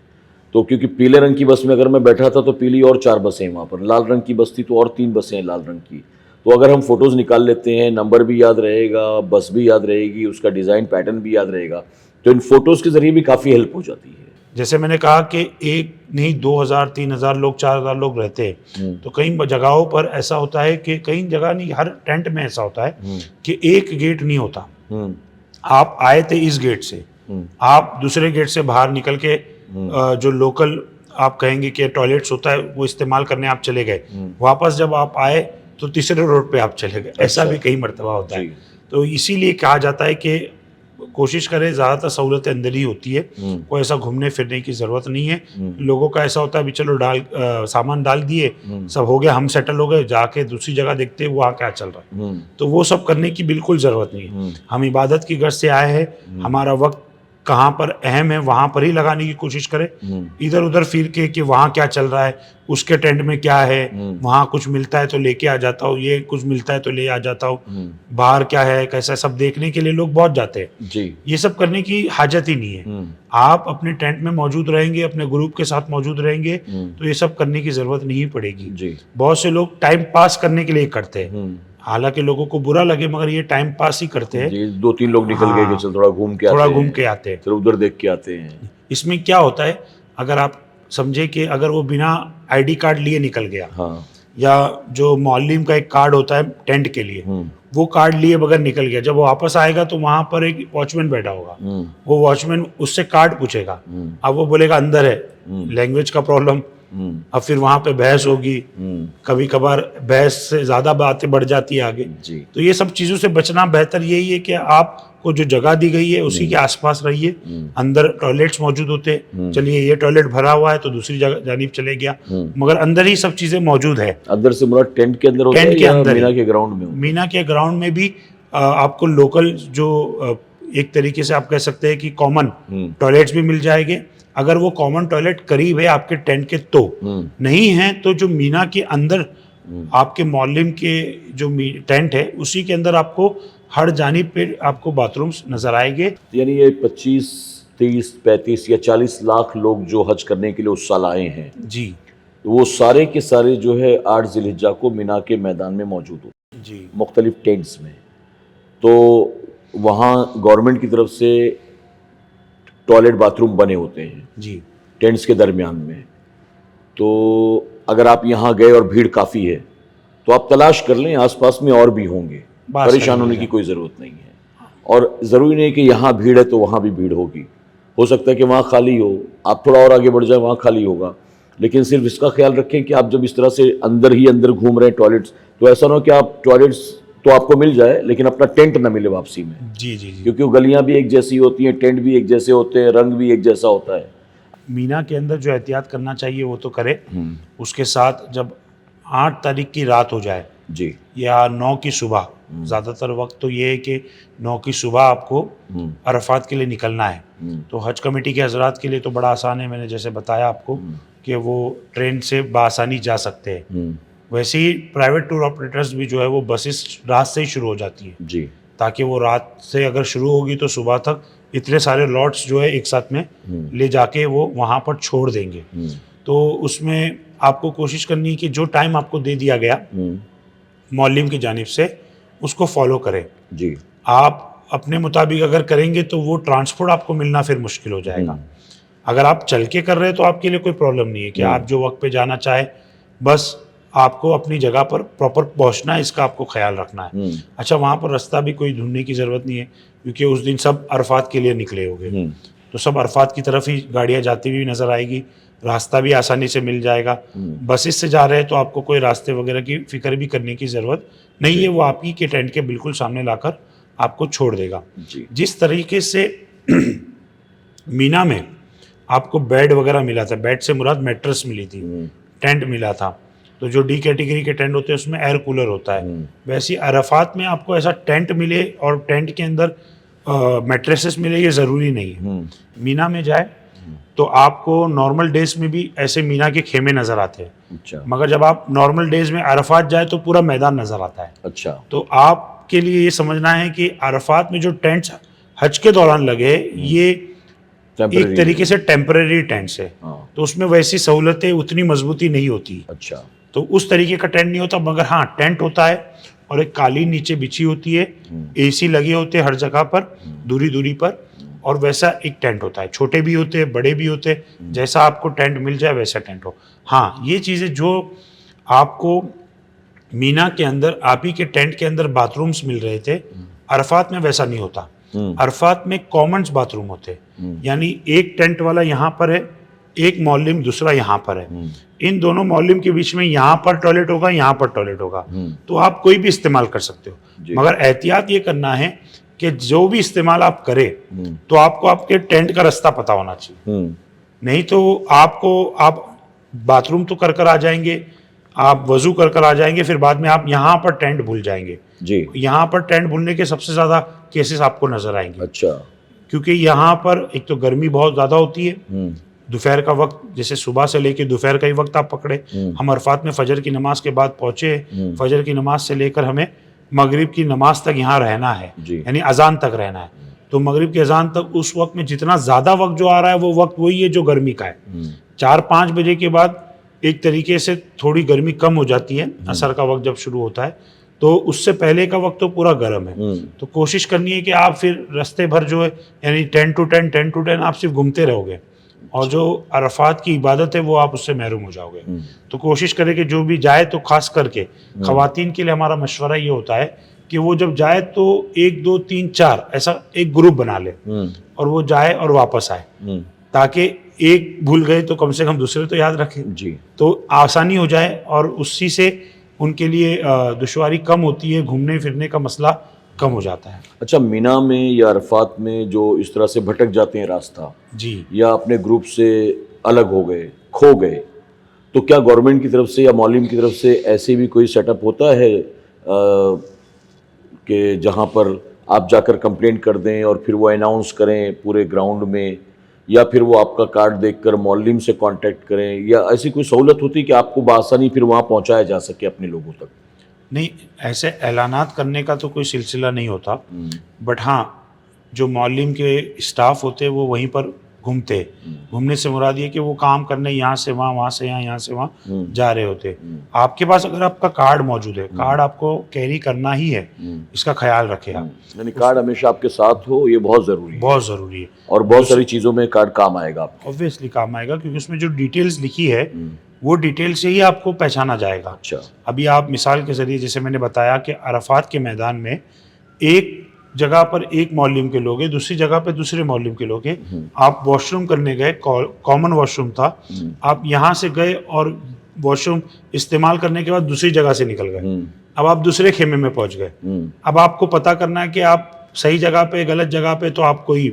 تو کیونکہ پیلے رنگ کی بس میں اگر میں بیٹھا تھا تو پیلی اور 4 بسیں ہیں وہاں پر, لال رنگ کی بس تھی تو اور 3 بسیں ہیں لال رنگ کی. تو اگر ہم فوٹوز نکال لیتے ہیں، نمبر بھی یاد رہے گا، بس بھی یاد رہے گی، اس کا ڈیزائن پیٹرن بھی یاد رہے گا، تو ان فوٹوز کے ذریعے بھی کافی ہیلپ ہو جاتی ہے. جیسے میں نے کہا کہ ایک نہیں 2000 3000 لوگ 4000 لوگ رہتے ہیں، تو کئی جگہوں پر ایسا ہوتا ہے کہ کئی جگہ نہیں، ہر ٹینٹ میں ایسا ہوتا ہے کہ ایک گیٹ نہیں ہوتا. آپ آئے تھے اس گیٹ سے، آپ دوسرے گیٹ سے باہر نکل کے جو لوکل آپ کہیں گے کہ ٹوائلٹس ہوتا ہے وہ استعمال کرنے آپ چلے گئے، واپس جب آپ آئے تو تیسرے روڈ پہ آپ چلے گئے. ایسا بھی کئی مرتبہ ہوتا ہے. تو اسی لیے کہا جاتا ہے کہ کوشش کرے، زیادہ تر سہولتیں اندر ہی ہوتی ہے، کوئی ایسا گھومنے پھرنے کی ضرورت نہیں ہے. لوگوں کا ایسا ہوتا ہے بھی چلو سامان ڈال دیے، سب ہو گیا، ہم سیٹل ہو گئے، جا کے دوسری جگہ دیکھتے وہاں کیا چل رہا ہے. تو وہ سب کرنے کی بالکل ضرورت نہیں ہے. ہم عبادت کی غرض سے آئے ہیں، ہمارا وقت کہاں پر اہم ہے وہاں پر ہی لگانے کی کوشش کرے. ادھر ادھر پھر کے کہ وہاں کیا چل رہا ہے، اس کے ٹینٹ میں کیا ہے، وہاں کچھ ملتا ہے تو لے کے آ جاتا ہوں، یہ کچھ ملتا ہے تو لے آ جاتا ہوں، باہر کیا ہے کیسا، سب دیکھنے کے لیے لوگ بہت جاتے ہیں. یہ سب کرنے کی حاجت ہی نہیں ہے. آپ اپنے ٹینٹ میں موجود رہیں گے، اپنے گروپ کے ساتھ موجود رہیں گے تو یہ سب کرنے کی ضرورت نہیں پڑے گی. بہت سے لوگ ٹائم پاس کرنے کے لیے کرتے ہیں، حالانکہ لوگوں کو برا لگے مگر یہ ٹائم پاس ہی کرتے ہیں. 2-3 لوگ نکل گئے کہ چل تھوڑا گھوم کے آتے ہیں، پھر ادھر دیکھ کے آتے ہیں. اس میں کیا ہوتا ہے، اگر آپ سمجھے کہ اگر وہ بنا آئی ڈی کارڈ لیے نکل گیا، یا جو معلم کا ایک کارڈ ہوتا ہے ٹینٹ کے لیے، وہ کارڈ لیے بغیر نکل گیا، جب وہ واپس آئے گا تو وہاں پر ایک واچ مین بیٹھا ہوگا، وہ واچ مین اس سے کارڈ پوچھے گا، اب وہ بولے گا اندر ہے، لینگویج کا پرابلم، اب پھر وہاں پہ بحث ہوگی، کبھی کبھار بحث سے زیادہ باتیں بڑھ جاتی ہے آگے. تو یہ سب چیزوں سے بچنا بہتر یہی ہے کہ آپ کو جو جگہ دی گئی ہے اسی کے آس پاس رہیے. اندر ٹوائلٹس موجود ہوتے، چلیے یہ ٹوائلٹ بھرا ہوا ہے تو دوسری جانب چلے گیا، مگر اندر ہی سب چیزیں موجود ہے. اندر سے مراد ٹینٹ کے اندر ہوتا ہے یا مینا کے گراؤنڈ میں؟ مینا کے گراؤنڈ میں بھی آپ کو لوکل جو ایک طریقے سے آپ کہہ سکتے ہیں کہ کامن ٹوائلٹس بھی مل جائے گے. اگر وہ کامن ٹوائلٹ قریب ہے آپ کے ٹینٹ کے تو نہیں ہے، تو جو مینا کے اندر آپ کے معلم کے جو ٹینٹ ہے اسی کے اندر آپ کو ہر جانب پہ آپ کو باتھ رومز نظر آئیں گے. یعنی یہ 25 30 35 یا 40 لاکھ لوگ جو حج کرنے کے لیے اس سال آئے ہیں، جی وہ سارے کے سارے جو ہے 8 ذی الحجہ کو مینا کے میدان میں موجود ہوتے ہیں، جی مختلف ٹینٹس میں. تو وہاں گورنمنٹ کی طرف سے ٹوائلٹ باتھ روم بنے ہوتے ہیں جی ٹینٹس کے درمیان میں. تو اگر آپ یہاں گئے اور بھیڑ کافی ہے تو آپ تلاش کر لیں، آس پاس میں اور بھی ہوں گے، پریشان ہونے کی کوئی ضرورت نہیں ہے. اور ضروری نہیں کہ یہاں بھیڑ ہے تو وہاں بھی بھیڑ ہوگی، ہو سکتا ہے کہ وہاں خالی ہو، آپ تھوڑا اور آگے بڑھ جائیں وہاں خالی ہوگا. لیکن صرف اس کا خیال رکھیں کہ آپ جب اس طرح سے اندر ہی اندر گھوم رہے ہیں ٹوائلٹس، تو ایسا نہ ہو کہ آپ ٹوائلٹس تو آپ کو مل جائے لیکن اپنا ٹینٹ نہ ملے واپسی میں. جی جی جی کیونکہ وہ گلیاں بھی ایک جیسی ہوتی ہیں، ٹینٹ بھی ایک جیسے ہوتے ہیں، رنگ بھی ایک جیسا ہوتا ہے. مینا کے اندر جو احتیاط کرنا چاہیے وہ تو کرے. اس کے ساتھ جب 8 تاریخ کی رات ہو جائے جی یا 9 کی صبح، زیادہ تر وقت تو یہ ہے کہ 9 کی صبح آپ کو عرفات کے لیے نکلنا ہے. تو حج کمیٹی کے حضرات کے لیے تو بڑا آسان ہے، میں نے جیسے بتایا آپ کو کہ وہ ٹرین سے بآسانی جا سکتے ہیں. ویسے ہی پرائیویٹ ٹور آپریٹرز بھی جو ہے وہ بسز رات سے ہی شروع ہو جاتی ہیں جی، تاکہ وہ رات سے اگر شروع ہوگی تو صبح تک اتنے سارے لاٹس جو ہے ایک ساتھ میں لے جا کے وہ وہاں پر چھوڑ دیں گے. تو اس میں آپ کو کوشش کرنی ہے کہ جو ٹائم آپ کو دے دیا گیا معلم کی جانب سے اس کو فالو کریں. جی آپ اپنے مطابق اگر کریں گے تو وہ ٹرانسپورٹ آپ کو ملنا پھر مشکل ہو جائے گا. اگر آپ چل کے کر رہے ہیں تو آپ کے لیے کوئی پرابلم نہیں ہے کہ آپ جو وقت پہ جانا چاہے، بس آپ کو اپنی جگہ پر پراپر پہنچنا ہے، اس کا آپ کو خیال رکھنا ہے. اچھا، وہاں پر راستہ بھی کوئی ڈھونڈنے کی ضرورت نہیں ہے کیونکہ اس دن سب عرفات کے لیے نکلے ہوگے، تو سب عرفات کی طرف ہی گاڑیاں جاتی ہوئی نظر آئے گی، راستہ بھی آسانی سے مل جائے گا. بسز سے جا رہے ہیں تو آپ کو کوئی راستے وغیرہ کی فکر بھی کرنے کی ضرورت نہیں ہے، وہ آپ ہی کے ٹینٹ کے بالکل سامنے لا کر آپ کو چھوڑ دے گا. جس طریقے سے مینا میں آپ کو بیڈ وغیرہ ملا تھا، بیڈ سے مراد میٹرس ملی تھی، ٹینٹ ملا تھا، تو جو ڈی کیٹیگری کے ٹینٹ ہوتے ہیں اس میں ایئر کولر ہوتا ہے. ویسے عرفات میں آپ کو ایسا ٹینٹ ملے اور ٹینٹ کے اندر میٹریسز ملے یہ ضروری نہیں ہے. مینا میں جائے تو آپ کو نارمل ڈیز میں بھی ایسے مینا کے خیمے نظر آتے ہیں، مگر جب آپ نارمل ڈیز میں عرفات جائے تو پورا میدان نظر آتا ہے. اچھا، تو آپ کے لیے یہ سمجھنا ہے کہ عرفات میں جو ٹینٹس حج کے دوران لگے یہ ایک طریقے سے ٹیمپریری ٹینٹس ہے، تو اس میں ویسی سہولتیں اتنی مضبوطی نہیں ہوتی. اچھا، تو اس طریقے کا ٹینٹ نہیں ہوتا، مگر ہاں ٹینٹ ہوتا ہے اور ایک قالین نیچے بچھی ہوتی ہے, اے سی لگے ہوتے ہیں ہر جگہ پر دوری دوری پر, اور ویسا ایک ٹینٹ ہوتا ہے, چھوٹے بھی ہوتے ہیں بڑے بھی ہوتے ہیں, جیسا آپ کو ٹینٹ مل جائے ویسا ٹینٹ ہو. ہاں یہ چیزیں جو آپ کو مینا کے اندر آپ ہی کے ٹینٹ کے اندر باتھ رومس مل رہے تھے, عرفات میں ویسا نہیں ہوتا. عرفات میں کامنز باتھ روم ہوتے, یعنی ایک ٹینٹ والا یہاں پر ہے, ایک معلم دوسرا یہاں پر ہے, ان دونوں معلم کے بیچ میں یہاں پر ٹوائلٹ ہوگا, یہاں پر ٹوائلٹ ہوگا, تو آپ کوئی بھی استعمال کر سکتے ہو. مگر احتیاط یہ کرنا ہے کہ جو بھی استعمال آپ کرے تو آپ کو آپ کے ٹینٹ کا راستہ پتا ہونا چاہیے, نہیں تو آپ باتھ روم تو کر آ جائیں گے, آپ وضو کر آ جائیں گے, پھر بعد میں آپ یہاں پر ٹینٹ بھول جائیں گے. جی, یہاں پر ٹینٹ بھولنے کے سب سے زیادہ کیسز آپ کو نظر آئیں گے. اچھا, کیونکہ یہاں پر ایک تو گرمی بہت زیادہ ہوتی ہے, دوپہر کا وقت جیسے صبح سے لے کے دوپہر کا ہی وقت آپ پکڑے. ہم عرفات میں فجر کی نماز کے بعد پہنچے, فجر کی نماز سے لے کر ہمیں مغرب کی نماز تک یہاں رہنا ہے, یعنی اذان تک رہنا ہے. تو مغرب کی اذان تک اس وقت میں جتنا زیادہ وقت جو آ رہا ہے وہ وقت وہی ہے جو گرمی کا ہے. 4-5 بجے کے بعد ایک طریقے سے تھوڑی گرمی کم ہو جاتی ہے, عصر کا وقت جب شروع ہوتا ہے, تو اس سے پہلے کا وقت تو پورا گرم ہے. تو کوشش کرنی ہے کہ آپ پھر رستے بھر جو ہے یعنی 10 to 10 آپ صرف گھومتے رہو گے, اور جو عرفات کی عبادت ہے وہ آپ اس سے محروم ہو جاؤ گے. تو کوشش کریں کہ جو بھی جائے, تو خاص کر کے خواتین کے لیے ہمارا مشورہ یہ ہوتا ہے کہ وہ جب جائے تو 1 2 3 4 ایسا ایک گروپ بنا لے, اور وہ جائے اور واپس آئے, تاکہ ایک بھول گئے تو کم سے کم دوسرے تو یاد رکھیں. جی, تو آسانی ہو جائے, اور اسی سے ان کے لیے دشواری کم ہوتی ہے, گھومنے پھرنے کا مسئلہ کم ہو جاتا ہے. اچھا, مینا میں یا عرفات میں جو اس طرح سے بھٹک جاتے ہیں راستہ, جی, یا اپنے گروپ سے الگ ہو گئے, کھو گئے, تو کیا گورنمنٹ کی طرف سے یا معلم کی طرف سے ایسے بھی کوئی سیٹ اپ ہوتا ہے کہ جہاں پر آپ جا کر کمپلینٹ کر دیں اور پھر وہ اناؤنس کریں پورے گراؤنڈ میں, یا پھر وہ آپ کا کارڈ دیکھ کر معلم سے کانٹیکٹ کریں, یا ایسی کوئی سہولت ہوتی کہ آپ کو بآسانی پھر وہاں پہنچایا جا سکے اپنے لوگوں تک؟ نہیں, ایسے اعلانات کرنے کا تو کوئی سلسلہ نہیں ہوتا, بٹ ہاں جو معلم کے اسٹاف ہوتے وہ وہیں پر گھومتے. گھومنے سے مراد یہ کہ وہ کام کرنے یہاں سے وہاں, وہاں سے یہاں, یہاں سے وہاں جا رہے ہوتے. آپ کے پاس اگر آپ کا کارڈ موجود ہے, کارڈ آپ کو کیری کرنا ہی ہے, اس کا خیال رکھے آپ, یعنی کارڈ ہمیشہ آپ کے ساتھ ہو, یہ بہت ضروری ہے. بہت ضروری ہے, اور بہت ساری چیزوں میں کارڈ کام آئے گا آپ کو. اوبویسلی کام آئے گا, کیونکہ اس میں جو ڈیٹیلز لکھی ہے وہ ڈیٹیل سے ہی آپ کو پہچانا جائے گا. اچھا, ابھی آپ مثال کے ذریعے جیسے میں نے بتایا کہ عرفات کے میدان میں ایک جگہ پر ایک معلم کے لوگ ہیں, دوسری جگہ پہ دوسرے معلم کے لوگ ہیں. آپ واش روم کرنے گئے, کامن واش روم تھا, آپ یہاں سے گئے اور واش روم استعمال کرنے کے بعد دوسری جگہ سے نکل گئے, اب آپ دوسرے خیمے میں پہنچ گئے. اب آپ کو پتہ کرنا ہے کہ آپ صحیح جگہ پہ غلط جگہ پہ, تو آپ کوئی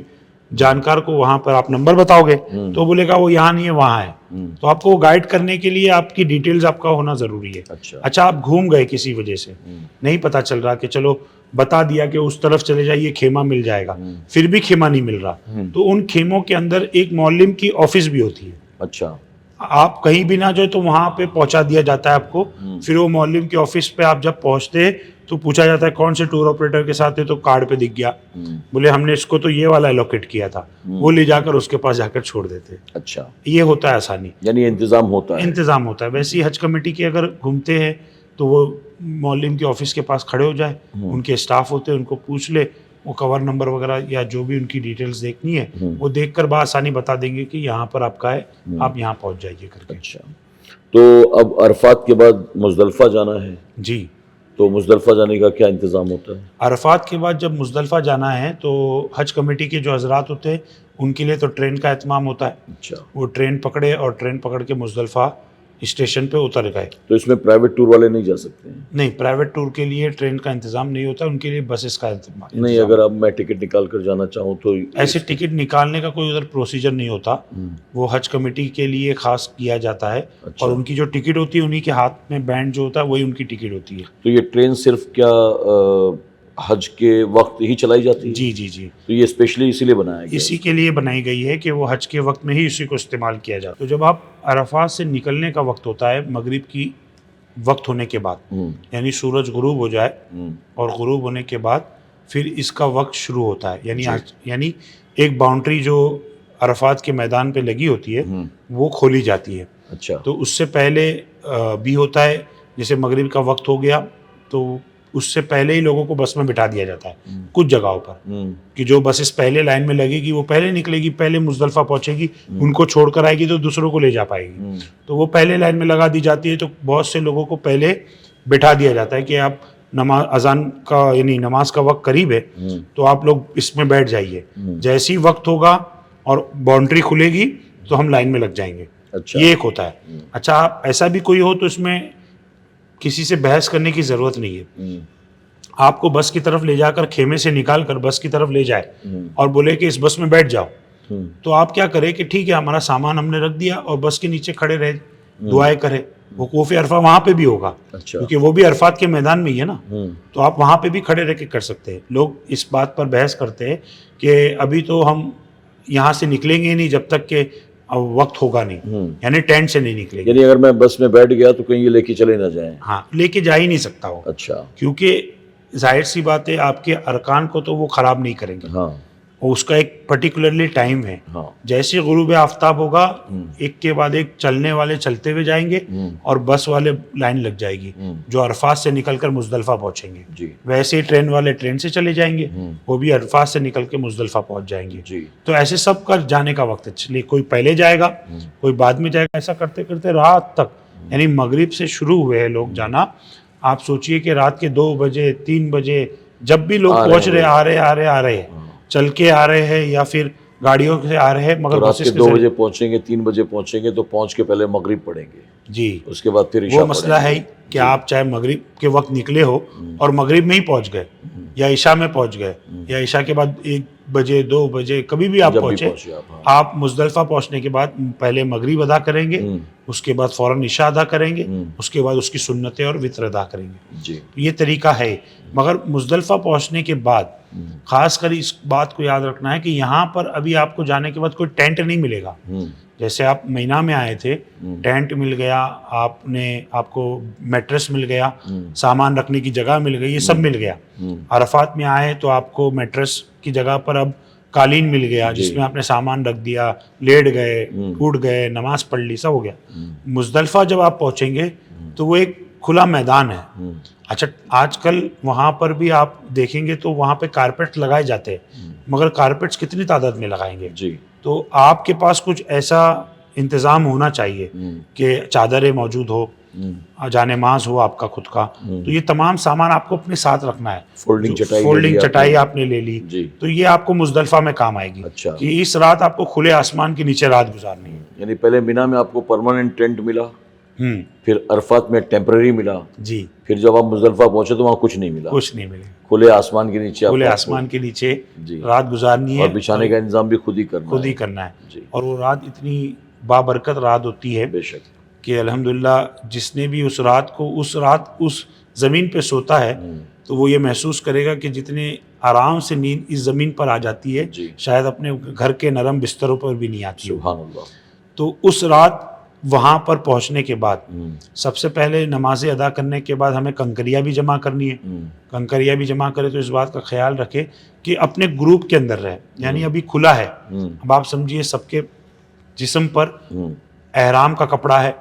جانکار کو وہاں پر آپ نمبر بتاؤ گے تو بولے گا وہ یہاں نہیں ہے وہاں ہے. تو آپ کو گائیڈ کرنے کے لیے آپ کی ڈیٹیلز آپ کا ہونا ضروری ہے. اچھا, آپ گھوم گئے کسی وجہ سے, نہیں پتا چل رہا, کہ چلو بتا دیا کہ اس طرف چلے جائیے خیمہ مل جائے گا, پھر بھی خیمہ نہیں مل رہا, تو ان خیموں کے اندر ایک معلم کی آفس بھی ہوتی ہے. اچھا, آپ کہیں بھی نہ جائے تو وہاں پہ پہنچا دیا جاتا ہے آپ کو. پھر وہ معلم کی آفس پہ آپ جب پہنچتے تو پوچھا جاتا ہے کون سے ٹور آپریٹر کے ساتھ ہے, تو کارڈ پہ دکھ گیا, بولے ہم نے اس کو تو یہ والا الوکیٹ کیا تھا, وہ لے جا کر اس کے پاس جا کر چھوڑ دیتے. اچھا, یہ ہوتا ہے آسانی, یعنی انتظام ہوتا ہے. انتظام ہوتا ہے. ویسے ہی حج کمیٹی کے اگر گھومتے ہیں تو وہ معلم کے آفس کے پاس کھڑے ہو جائے, ان کے اسٹاف ہوتے ہیں, ان کو پوچھ لے, وہ کور نمبر وغیرہ یا جو بھی ان کی ڈیٹیلز دیکھنی ہے وہ دیکھ کر بآسانی بتا دیں گے کہ یہاں پر آپ کا ہے, آپ یہاں پہنچ جائیے کر کے. اچھا, تو اب عرفات کے بعد مزدلفہ جانا ہے. جی, تو مزدلفہ جانے کا کیا انتظام ہوتا ہے؟ عرفات کے بعد جب مزدلفہ جانا ہے تو حج کمیٹی کے جو حضرات ہوتے ہیں ان کے لیے تو ٹرین کا اہتمام ہوتا ہے. اچھا, وہ ٹرین پکڑے اور ٹرین پکڑ کے مزدلفہ اسٹیشن پہ اتر گئے. تو اس میں پرائیویٹ ٹور والے نہیں جا سکتے ہیں؟ نہیں, پرائیویٹ ٹور کے لیے ٹرین کا انتظام نہیں ہوتا, ان کے لیے بسز کا انتظام. نہیں, اگر اب میں ٹکٹ نکال کر جانا چاہوں تو ایسے ٹکٹ نکالنے کا کوئی ادھر پروسیجر نہیں ہوتا, وہ حج کمیٹی کے لیے خاص کیا جاتا ہے. اور ان کی جو ٹکٹ ہوتی ہے انہی کے ہاتھ میں بینڈ جو ہوتا ہے وہی ان کی ٹکٹ ہوتی ہے. تو یہ ٹرین صرف کیا حج کے وقت ہی چلائی جاتی ہے؟ جی جی جی, تو یہ اسپیشلی اسی لیے بنایا گیا؟ اسی کے لیے بنائی گئی ہے کہ وہ حج کے وقت میں ہی اسی کو استعمال کیا جاتا. تو جب آپ عرفات سے نکلنے کا وقت ہوتا ہے مغرب کی وقت ہونے کے بعد, یعنی سورج غروب ہو جائے, اور غروب ہونے کے بعد پھر اس کا وقت شروع ہوتا ہے. یعنی ایک باؤنڈری جو عرفات کے میدان پہ لگی ہوتی ہے وہ کھولی جاتی ہے. اچھا, تو اس سے پہلے بھی ہوتا ہے, جیسے مغرب کا وقت ہو گیا تو اس سے پہلے ہی لوگوں کو بس میں بٹھا دیا جاتا ہے کچھ جگہوں پر کہ جو بسز پہلے لائن میں لگے گی وہ پہلے نکلے گی، پہلے مزدلفہ پہنچے گی، ان کو چھوڑ کر آئے گی تو دوسروں کو لے جا پائے گی، تو وہ پہلے لائن میں لگا دی جاتی ہے. تو بہت سے لوگوں کو پہلے بٹھا دیا جاتا ہے کہ آپ نماز اذان کا یعنی نماز کا وقت قریب ہے تو آپ لوگ اس میں بیٹھ جائیے، جیسے ہی وقت ہوگا اور باؤنڈری کھلے گی تو ہم لائن میں لگ جائیں گے. یہ ایک ہوتا ہے. اچھا ایسا بھی کوئی ہو تو اس میں کسی سے بحث کرنے کی ضرورت نہیں ہے. آپ کو بس کی طرف لے جا کر خیمے سے نکال کر بس کی طرف لے جائے اور بولے کہ اس بس میں بیٹھ جاؤ، تو آپ کیا کریں کہ ٹھیک ہے ہمارا سامان ہم نے رکھ دیا اور بس کے نیچے کھڑے رہے، دعائیں کرے. وقوف عرفہ وہاں پہ بھی ہوگا کیونکہ وہ بھی عرفات کے میدان میں ہی ہے نا، تو آپ وہاں پہ بھی کھڑے رہ کے کر سکتے ہیں. لوگ اس بات پر بحث کرتے ہیں کہ ابھی تو ہم یہاں سے نکلیں گے نہیں جب تک کہ وقت ہوگا نہیں، یعنی ٹینٹ سے نہیں نکلیں گے. یعنی اگر میں بس میں بیٹھ گیا تو کہیں یہ لے کے چلے نہ جائیں. ہاں لے کے جا ہی نہیں سکتا وہ. اچھا. کیونکہ ظاہر سی بات ہے آپ کے ارکان کو تو وہ خراب نہیں کریں گے. ہاں. اس کا ایک پرٹیکولرلی ٹائم ہے. ہاں. جیسے غروب آفتاب ہوگا ایک کے بعد ایک چلنے والے چلتے ہوئے جائیں گے اور بس والے لائن لگ جائے گی جو عرفات سے نکل کر مزدلفہ پہنچیں گے. جی. ویسے ہی ٹرین والے ٹرین سے چلے جائیں گے، وہ بھی عرفات سے نکل کے مزدلفہ پہنچ جائیں گے. جی. تو ایسے سب کا جانے کا وقت ہے، چلیے کوئی پہلے جائے گا کوئی بعد میں جائے گا، ایسا کرتے کرتے رات تک یعنی مغرب سے شروع ہوئے ہیں لوگ جانا. آپ سوچئے کہ رات کے 2 بجے 3 بجے جب بھی لوگ پہنچ رہے آ رہے ہیں، چل کے آ رہے ہیں یا پھر گاڑیوں سے آ رہے ہیں، مگر رات کے 2 بجے پہنچیں گے 3 بجے پہنچیں گے تو پہنچ کے پہلے مغرب پڑھیں گے. جی. اس کے بعد پھر عشاء. وہ مسئلہ ہے کہ آپ چاہے مغرب کے وقت نکلے ہو اور مغرب میں ہی پہنچ گئے یا عشاء میں پہنچ گئے یا عشاء کے بعد 1 بجے 2 بجے کبھی بھی آپ پہنچے، آپ مزدلفہ پہنچنے کے بعد پہلے مغرب ادا کریں گے، اس کے بعد فوراً عشاء ادا کریں گے، اس کے بعد اس کی سنتیں اور وتر ادا کریں گے. جی. یہ طریقہ ہے. مگر مزدلفہ پہنچنے کے بعد خاص کر اس بات کو یاد رکھنا ہے کہ یہاں پر ابھی آپ کو جانے کے بعد کوئی ٹینٹ نہیں ملے گا. جیسے آپ مینا میں آئے تھے، ٹینٹ مل گیا، آپ کو میٹرس مل گیا، سامان رکھنے کی جگہ مل گئی، یہ سب مل گیا. عرفات میں آئے تو آپ کو میٹرس کی جگہ پر اب قالین مل گیا جس میں آپ نے سامان رکھ دیا، لیٹ گئے، اٹھ گئے، نماز پڑھ لی، سب ہو گیا. مزدلفہ جب آپ پہنچیں گے تو وہ ایک کھلا میدان ہے. اچھا آج کل وہاں پر بھی آپ دیکھیں گے تو وہاں پہ کارپیٹ لگائے جاتے ہیں، مگر کارپیٹس کتنی تعداد میں لگائیں گے؟ جی. تو آپ کے پاس کچھ ایسا انتظام ہونا چاہیے کہ چادریں موجود ہو، جانماز ہو آپ کا خود کا. تو یہ تمام سامان آپ کو اپنے ساتھ رکھنا ہے. فولڈنگ چٹائی آپ نے لے لی تو یہ آپ کو مزدلفہ میں کام آئے گی. اچھا. کہ اس رات آپ کو کھلے آسمان کے نیچے رات گزارنی ہے. یعنی پہلے مینا میں آپ کو پرماننٹ ٹینٹ ملا، پھر عرفات میں ٹیمپرری ملا. جی. پھر جب آپ مزدلفہ پہنچے تو وہاں کچھ نہیں ملا. کچھ نہیں ملے. کھلے آسمان کے نیچے کھلے آسمان کے نیچے رات گزارنی ہے اور بچھانے کا انتظام بھی خود ہی کرنا ہے. اور وہ رات اتنی بابرکت رات ہوتی ہے بے شک کہ الحمدللہ جس نے بھی اس رات اس زمین پہ سوتا ہے تو وہ یہ محسوس کرے گا کہ جتنے آرام سے نیند اس زمین پر آ جاتی ہے شاید اپنے گھر کے نرم بستروں پر بھی نہیں آتی. سبحان اللہ. تو اس رات وہاں پر پہنچنے کے بعد سب سے پہلے نمازیں ادا کرنے کے بعد ہمیں کنکریاں بھی جمع کرنی ہے. کنکریاں بھی جمع کرے تو اس بات کا خیال رکھے کہ اپنے گروپ کے اندر رہے، یعنی ابھی کھلا ہے. اب آپ سمجھیے سب کے جسم پر احرام کا کپڑا ہے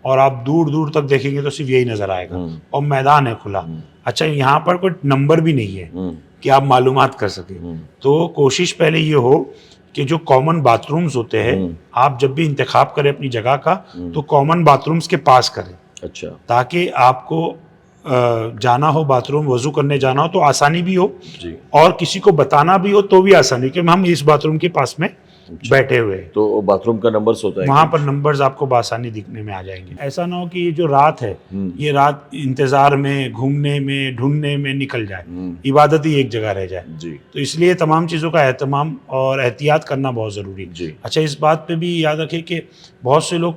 اور آپ دور دور تک دیکھیں گے تو صرف یہی نظر آئے گا اور میدان ہے کھلا. اچھا یہاں پر کوئی نمبر بھی نہیں ہے کہ آپ معلومات کر سکیں. تو کوشش پہلے یہ ہو کہ جو کامن باتھ رومز ہوتے ہیں آپ جب بھی انتخاب کریں اپنی جگہ کا تو کامن باتھ رومز کے پاس کریں. اچھا. تاکہ آپ کو جانا ہو باتھ روم وضو کرنے جانا ہو تو آسانی بھی ہو اور کسی کو بتانا بھی ہو تو بھی آسانی کہ ہم اس باتھ روم کے پاس میں بیٹھے ہوئے. تو باتھ روم کا نمبرز ہوتا ہے وہاں پر نمبرز آپ کو بآسانی دکھنے میں آ جائیں گے. ایسا نہ ہو کہ یہ جو رات ہے یہ رات انتظار میں گھومنے میں ڈھونڈنے میں نکل جائے، عبادت ہی ایک جگہ رہ جائے. تو اس لیے تمام چیزوں کا اہتمام اور احتیاط کرنا بہت ضروری ہے. اچھا اس بات پہ بھی یاد رکھیں کہ بہت سے لوگ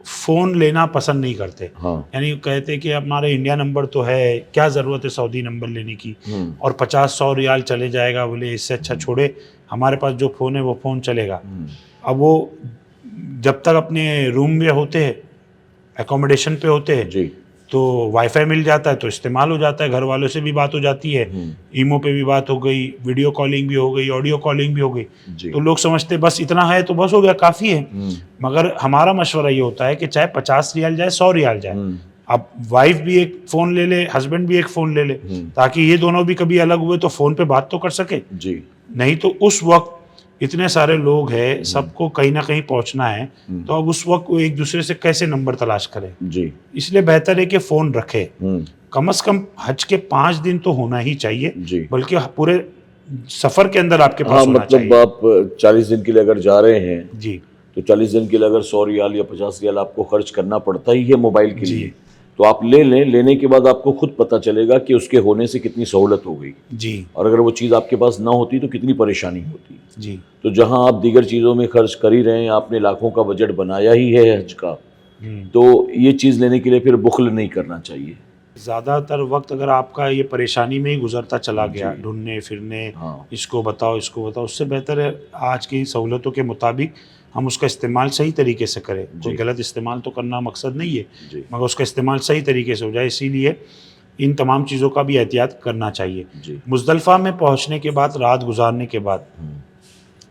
فون لینا پسند نہیں کرتے، یعنی کہتے کہ ہمارے انڈیا نمبر تو ہے، کیا ضرورت ہے سعودی نمبر لینے کی، اور 50-100 ریال چلے جائے گا، بولے اس سے اچھا چھوڑے ہمارے پاس جو فون ہے وہ فون چلے گا. اب وہ جب تک اپنے روم میں ہوتے ہیں اکوموڈیشن پہ ہوتے ہیں تو وائی فائی مل جاتا ہے تو استعمال ہو جاتا ہے، گھر والوں سے بھی بات ہو جاتی ہے، ایمو پہ بھی بات ہو گئی، ویڈیو کالنگ بھی ہو گئی، آڈیو کالنگ بھی ہو گئی. تو لوگ سمجھتے بس اتنا ہے تو بس ہو گیا کافی ہے. مگر ہمارا مشورہ یہ ہوتا ہے کہ چاہے 50 ریال جائے 100 ریال جائے، اب وائف بھی ایک فون لے لے, ہسبینڈ بھی ایک فون لے لے, تاکہ یہ دونوں بھی کبھی الگ ہوئے تو فون پہ بات تو کر سکے. جی. نہیں تو اس وقت اتنے سارے لوگ ہیں, سب کو کہیں نہ کہیں پہنچنا ہے, تو اب اس وقت وہ ایک دوسرے سے کیسے نمبر تلاش کرے. جی. اس لیے بہتر ہے کہ فون رکھے. کم از کم حج کے 5 دن تو ہونا ہی چاہیے, جی. بلکہ پورے سفر کے اندر آپ کے پاس ہونا چاہیے. مطلب آپ 40 دن کے لیے اگر جا رہے ہیں جی, تو 40 دن کے لیے اگر 100 ریال یا 50 ریال آپ کو خرچ کرنا پڑتا ہی ہے موبائل کے جی. لیے, تو آپ لے لیں. لینے کے بعد آپ کو خود پتہ چلے گا کہ اس کے ہونے سے کتنی سہولت ہو گئی, جی, اور اگر وہ چیز آپ کے پاس نہ ہوتی تو کتنی پریشانی ہوتی. جی. تو جہاں آپ دیگر چیزوں میں خرچ کر ہی رہے ہیں, آپ نے لاکھوں کا بجٹ بنایا ہی ہے حج کا, تو یہ چیز لینے کے لیے پھر بخل نہیں کرنا چاہیے. زیادہ تر وقت اگر آپ کا یہ پریشانی میں ہی گزرتا چلا گیا, ڈھونڈنے پھرنے, اس کو بتاؤ اس کو بتاؤ, اس سے بہتر ہے آج کی سہولتوں کے مطابق ہم اس کا استعمال صحیح طریقے سے کریں. کوئی غلط استعمال تو کرنا مقصد نہیں ہے, مگر اس کا استعمال صحیح طریقے سے ہو جائے. اسی لیے ان تمام چیزوں کا بھی احتیاط کرنا چاہیے. مزدلفہ میں پہنچنے کے بعد, رات گزارنے کے بعد,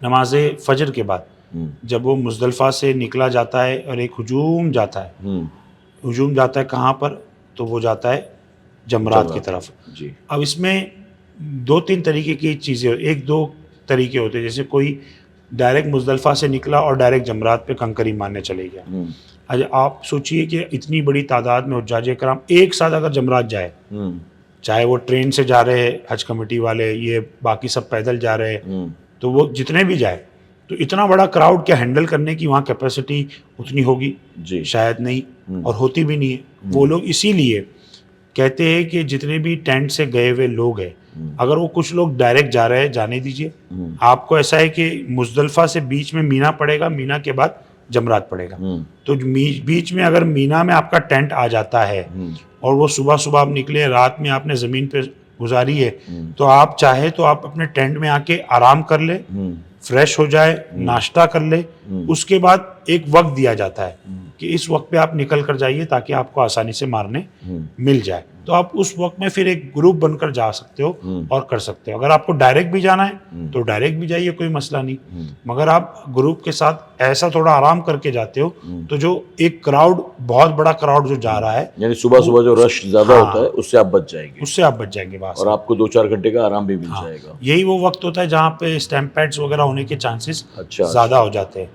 نماز فجر کے بعد جب وہ مزدلفہ سے نکلا جاتا ہے اور ایک ہجوم جاتا ہے, ہجوم جاتا ہے کہاں پر, تو وہ جاتا ہے جمرات کی طرف. اب اس میں 2-3 طریقے کی چیزیں, 1-2 طریقے ہوتے ہیں. جیسے کوئی ڈائریکٹ مزدلفہ سے نکلا اور ڈائریکٹ جمرات پہ کنکری مارنے چلے گیا. آپ سوچئے کہ اتنی بڑی تعداد میں حجاج کرام ایک ساتھ اگر جمرات جائے, چاہے وہ ٹرین سے جا رہے حج کمیٹی والے, یہ باقی سب پیدل جا رہے, تو وہ جتنے بھی جائے, تو اتنا بڑا کراؤڈ کیا ہینڈل کرنے کی وہاں کیپیسٹی اتنی ہوگی؟ شاید نہیں, اور ہوتی بھی نہیں ہے. وہ لوگ اسی لیے کہتے ہیں کہ جتنے بھی ٹینٹ سے گئے ہوئے لوگ ہیں, اگر وہ کچھ لوگ ڈائریکٹ جا رہے ہیں, جانے دیجئے. آپ کو ایسا ہے کہ مزدلفہ سے بیچ میں مینا پڑے گا, مینا کے بعد جمرات پڑے گا, تو بیچ میں اگر مینا میں آپ کا ٹینٹ آ جاتا ہے اور وہ صبح صبح آپ نکلے, رات میں آپ نے زمین پہ گزاری ہے, تو آپ چاہے تو آپ اپنے ٹینٹ میں آ کے آرام کر لے, فریش ہو جائے, ناشتہ کر لے. اس کے بعد ایک وقت دیا جاتا ہے کہ اس وقت پہ آپ نکل کر جائیے تاکہ آپ کو آسانی سے مارنے مل جائے. تو آپ اس وقت میں پھر ایک گروپ بن کر جا سکتے ہو اور کر سکتے ہو. اگر آپ کو ڈائریکٹ بھی جانا ہے تو ڈائریکٹ بھی جائیے, کوئی مسئلہ نہیں. مگر آپ گروپ کے ساتھ ایسا تھوڑا آرام کر کے جاتے ہو, تو جو ایک کراؤڈ, بہت بڑا کراؤڈ جو جا رہا ہے, یعنی صبح صبح جو رش زیادہ ہوتا ہے اس سے آپ بچ جائیں گے. اس سے آپ بچ جائیں گے وہاں سے, اور آپ کو 2-4 گھنٹے کا آرام بھی مل جائے گا. یہی وہ وقت ہوتا ہے جہاں پہ اسٹیمپ پیڈز وغیرہ ہونے کے چانسز زیادہ ہو جاتے ہیں.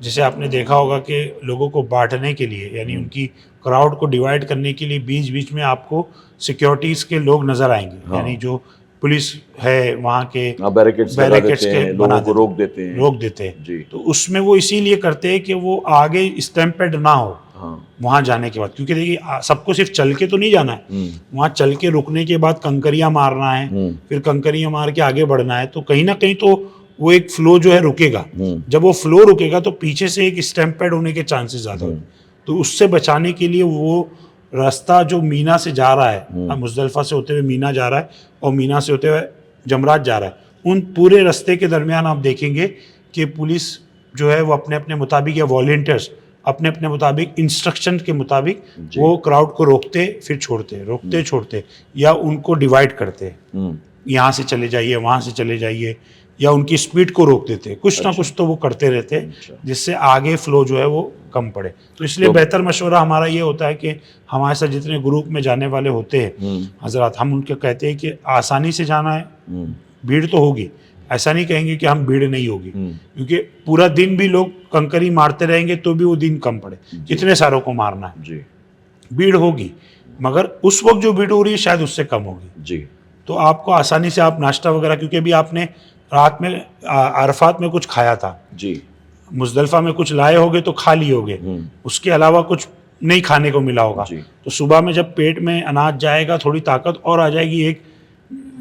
جسے آپ نے دیکھا ہوگا کہ لوگوں کو بانٹنے کے لیے, یعنی ان کی کراؤڈ کو ڈیوائڈ کرنے کے لیے بیچ بیچ میں آپ کو سیکیورٹیز کے لوگ نظر آئیں گے, یعنی جو پولیس ہے وہاں کے بیریکیڈز کے لوگوں کو روک دیتے ہیں. تو اس میں وہ اسی لیے کرتے ہیں کہ وہ آگے اسٹیمپ پیڈ نہ ہو وہاں جانے کے بعد, کیونکہ دیکھیے سب کو صرف چل کے تو نہیں جانا ہے, وہاں چل کے رکنے کے بعد کنکریاں مارنا ہے, پھر کنکریاں مار کے آگے بڑھنا ہے. تو کہیں نہ کہیں تو وہ ایک فلو جو ہے رکے گا. جب وہ فلو رکے گا تو پیچھے سے ایک اسٹیمپ پیڈ ہونے کے چانسز زیادہ ہوتے ہیں. تو اس سے بچانے کے لیے وہ راستہ جو مینا سے جا رہا ہے, مزدلفہ سے ہوتے ہوئے مینا جا رہا ہے اور مینا سے ہوتے ہوئے جمرات جا رہا ہے, ان پورے راستے کے درمیان آپ دیکھیں گے کہ پولیس جو ہے وہ اپنے اپنے مطابق, یا والنٹیئرس اپنے اپنے مطابق, انسٹرکشن کے مطابق وہ کراؤڈ کو روکتے پھر چھوڑتے, روکتے چھوڑتے, یا ان کو ڈیوائڈ کرتے, یہاں سے چلے جائیے, وہاں سے چلے جائیے, یا ان کی سپیڈ کو روک دیتے. کچھ نہ کچھ تو وہ کرتے رہتے جس سے آگے فلو جو ہے وہ کم پڑے. تو اس لیے بہتر مشورہ ہمارا یہ ہوتا ہے کہ ہمارے ساتھ جتنے گروپ میں جانے والے ہوتے ہیں حضرات, ہم ان کے کہتے ہیں کہ آسانی سے جانا ہے, بھیڑ تو ہوگی, ایسا نہیں کہیں گے کہ ہم بھیڑ نہیں ہوگی, کیونکہ پورا دن بھی لوگ کنکری مارتے رہیں گے تو بھی وہ دن کم پڑے, اتنے ساروں کو مارنا ہے. بھیڑ ہوگی, مگر اس وقت جو بھیڑ ہو رہی ہے شاید اس سے کم ہوگی. تو آپ کو آسانی سے آپ ناشتہ وغیرہ, کیونکہ ابھی آپ نے رات میں عرفات میں کچھ کھایا تھا, مزدلفہ میں کچھ لائے ہوگے تو کھا لیے ہوگے, اس کے علاوہ کچھ نہیں کھانے کو ملا ہوگا. تو صبح میں جب پیٹ میں اناج جائے گا تھوڑی طاقت اور آ جائے گی, ایک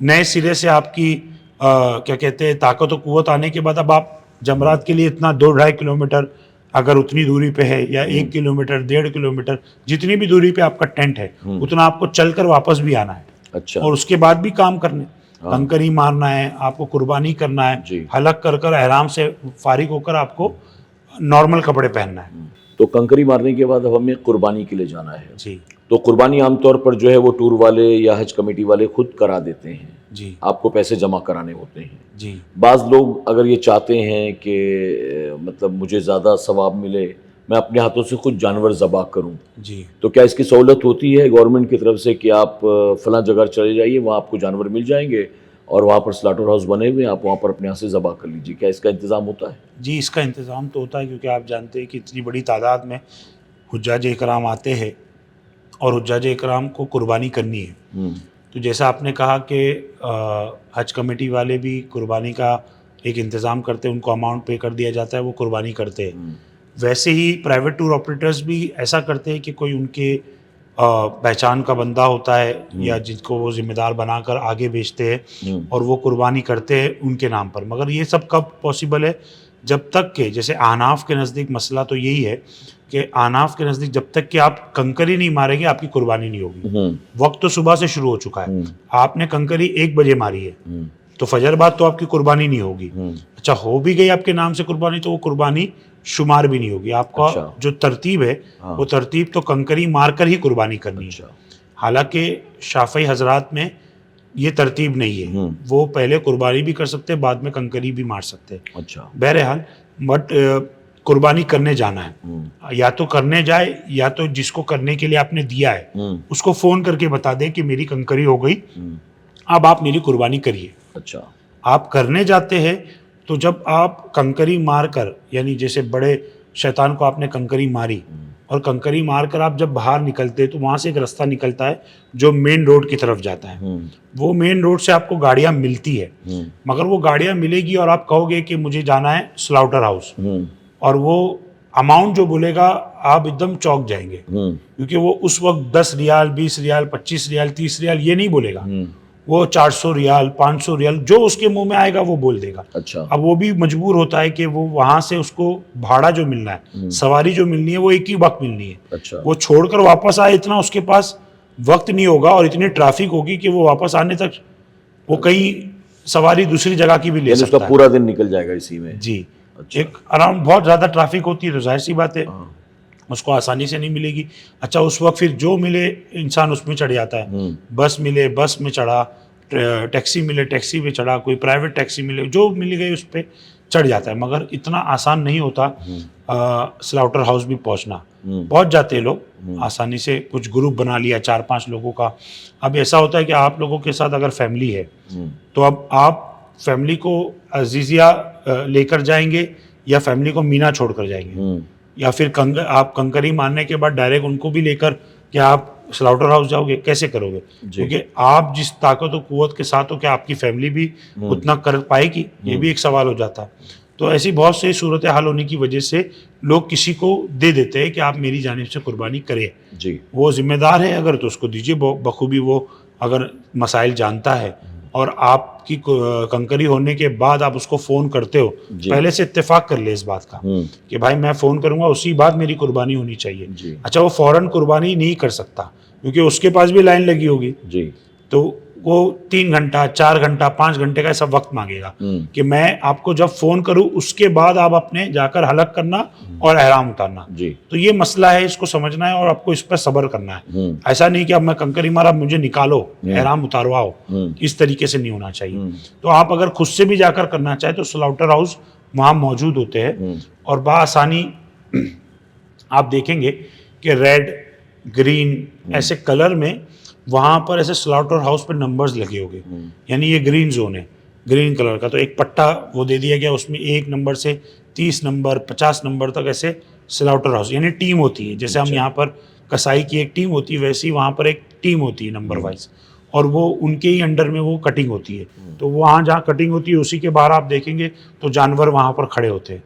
نئے سرے سے آپ کی کیا کہتے ہیں طاقت و قوت آنے کے بعد اب آپ جمرات کے لیے اتنا 2-2.5 کلومیٹر اگر اتنی دوری پہ ہے, یا 1 کلومیٹر 1.5 کلومیٹر, جتنی بھی دوری پہ آپ کا ٹینٹ ہے اتنا آپ کو چل کر واپس بھی آنا ہے, اور اس کے بعد بھی کام کرنے, کنکری مارنا ہے, آپ کو قربانی کرنا ہے, حلق کر کر احرام سے فارغ ہو کر آپ کو نارمل کپڑے پہننا ہے. تو کنکری مارنے کے بعد اب ہمیں قربانی کے لیے جانا ہے. تو قربانی عام طور پر جو ہے وہ ٹور والے یا حج کمیٹی والے خود کرا دیتے ہیں, آپ کو پیسے جمع کرانے ہوتے ہیں. بعض لوگ اگر یہ چاہتے ہیں کہ مطلب مجھے زیادہ ثواب ملے میں اپنے ہاتھوں سے خود جانور ذبح کروں. جی تو کیا اس کی سہولت ہوتی ہے گورنمنٹ کی طرف سے کہ آپ فلاں جگہ چلے جائیے, وہاں آپ کو جانور مل جائیں گے اور وہاں پر سلاٹر ہاؤس بنے ہوئے ہیں, آپ وہاں پر اپنے ہاتھ سے ذبح کر لیجیے, کیا اس کا انتظام ہوتا ہے؟ جی, اس کا انتظام تو ہوتا ہے, کیونکہ آپ جانتے ہیں کہ اتنی بڑی تعداد میں حجاج اکرام آتے ہیں اور حجاج اکرام کو قربانی کرنی ہے. تو جیسا آپ نے کہا کہ حج کمیٹی والے بھی قربانی کا ایک انتظام کرتے ہیں, ان کو اماؤنٹ پے کر دیا جاتا ہے, وہ قربانی کرتے ہیں. ویسے ہی پرائیویٹ ٹور آپریٹرز بھی ایسا کرتے ہیں کہ کوئی ان کے پہچان کا بندہ ہوتا ہے یا جن کو وہ ذمہ دار بنا کر آگے بیچتے ہیں اور وہ قربانی کرتے ہیں ان کے نام پر. مگر یہ سب کب پاسبل ہے؟ جب تک کہ جیسے احناف کے نزدیک مسئلہ تو یہی ہے کہ احناف کے نزدیک جب تک کہ آپ کنکری نہیں ماریں گے آپ کی قربانی نہیں ہوگی. وقت تو صبح سے شروع ہو چکا ہے, آپ نے کنکری 1 بجے ماری ہے تو فجر بعد تو آپ کی قربانی نہیں ہوگی. اچھا, ہو بھی گئی آپ کے نام سے قربانی تو وہ قربانی شمار بھی نہیں ہوگی. آپ کا جو ترتیب ہے وہ ترتیب تو کنکری مار کر ہی قربانی کرنی ہے. حالانکہ شافعی حضرات میں یہ ترتیب نہیں ہے, وہ پہلے قربانی بھی کر سکتے بعد میں کنکری بھی مار سکتے. بہرحال بٹ قربانی کرنے جانا ہے, یا تو کرنے جائے یا تو جس کو کرنے کے لیے آپ نے دیا ہے اس کو فون کر کے بتا دے کہ میری کنکری ہو گئی, اب آپ میری قربانی کریے. اچھا, آپ کرنے جاتے ہیں تو جب آپ کنکری مار کر, یعنی جیسے بڑے شیطان کو آپ نے کنکری ماری اور کنکری مار کر آپ جب باہر نکلتے تو وہاں سے ایک رستہ نکلتا ہے جو مین روڈ کی طرف جاتا ہے. وہ مین روڈ سے آپ کو گاڑیاں ملتی ہے, مگر وہ گاڑیاں ملے گی اور آپ کہو گے کہ مجھے جانا ہے سلاؤٹر ہاؤس, اور وہ اماؤنٹ جو بولے گا آپ ایک دم چوک جائیں گے, کیونکہ وہ اس وقت 10 ریال 20 ریال 25 ریال 30 ریال یہ نہیں بولے گا, وہ 400 ریال 500 ریال جو اس کے منہ میں آئے گا وہ بول دے گا. اب وہ بھی مجبور ہوتا ہے کہ وہ وہاں سے اس کو بھاڑا جو ملنا ہے, سواری جو ملنی ہے وہ ایک ہی وقت ملنی ہے. وہ چھوڑ کر واپس آئے اتنا اس کے پاس وقت نہیں ہوگا اور اتنی ٹریفک ہوگی کہ وہ واپس آنے تک وہ کہیں سواری دوسری جگہ کی بھی لے سکتا ہے. پورا دن نکل جائے گا اسی میں. جی, ایک اراؤنڈ بہت زیادہ ٹریفک ہوتی ہے تو ظاہر سی بات ہے اس کو آسانی سے نہیں ملے گی. اچھا, اس وقت پھر جو ملے انسان اس میں چڑھ جاتا ہے, بس ملے بس میں چڑھا, ٹیکسی ملے ٹیکسی پہ چڑھا, کوئی پرائیویٹ ٹیکسی ملے جو مل گئی اس پہ چڑھ جاتا ہے. مگر اتنا آسان نہیں ہوتا سلاؤٹر ہاؤس بھی پہنچنا. پہنچ جاتے لوگ آسانی سے, کچھ گروپ بنا لیا 4-5 لوگوں کا. اب ایسا ہوتا ہے کہ آپ لوگوں کے ساتھ اگر فیملی ہے تو اب آپ فیملی کو عزیزیہ لے کر جائیں گے یا فیملی کو مینا چھوڑ کر جائیں گے, یا پھر آپ کنکری مارنے کے بعد ڈائریکٹ ان کو بھی لے کر کہ آپ سلاؤٹر ہاؤس جاؤ گے, کیسے کرو گے؟ کیونکہ آپ جس طاقت و قوت کے ساتھ ہو کیا آپ کی فیملی بھی اتنا کر پائے گی؟ یہ بھی ایک سوال ہو جاتا. تو ایسی بہت سی صورتحال ہونے کی وجہ سے لوگ کسی کو دے دیتے ہیں کہ آپ میری جانب سے قربانی کریں. وہ ذمہ دار ہے اگر تو اس کو دیجیے بخوبی, وہ اگر مسائل جانتا ہے اور آپ کی کنکری ہونے کے بعد آپ اس کو فون کرتے ہو, پہلے سے اتفاق کر لے اس بات کا کہ بھائی میں فون کروں گا اسی بات میری قربانی ہونی چاہیے. اچھا, وہ فوراً قربانی نہیں کر سکتا کیونکہ اس کے پاس بھی لائن لگی ہوگی, تو وہ 3 گھنٹہ 4 گھنٹہ 5 گھنٹے کا ایسا وقت مانگے گا کہ میں آپ کو جب فون کروں اس کے بعد آپ اپنے جا کر حلق کرنا اور احرام اتارنا. تو یہ مسئلہ ہے, اس کو سمجھنا ہے اور آپ کو اس پہ صبر کرنا ہے. ایسا نہیں کہ اب میں کنکری مارا مجھے نکالو احرام اتارواؤ, اس طریقے سے نہیں ہونا چاہیے. تو آپ اگر خود سے بھی جا کر کرنا چاہے تو سلاؤٹر ہاؤس وہاں موجود ہوتے ہیں اور بآسانی آپ دیکھیں گے کہ ریڈ گرین ایسے کلر میں وہاں پر ایسے سلاؤٹر ہاؤس پہ نمبرز لگے ہوگے, یعنی یہ گرین زون ہے گرین کلر کا. تو ایک پٹا وہ دے دیا گیا, اس میں 1 نمبر سے 30 نمبر 50 نمبر تک ایسے سلاؤٹر ہاؤس, یعنی ٹیم ہوتی ہے. جیسے ہم یہاں پر کسائی کی ایک ٹیم ہوتی ہے ویسی وہاں پر ایک ٹیم ہوتی ہے نمبر وائز, اور وہ ان کے ہی انڈر میں وہ کٹنگ ہوتی ہے. تو وہاں جہاں کٹنگ ہوتی ہے اسی کے باہر آپ دیکھیں گے تو جانور وہاں پر کھڑے ہوتے ہیں,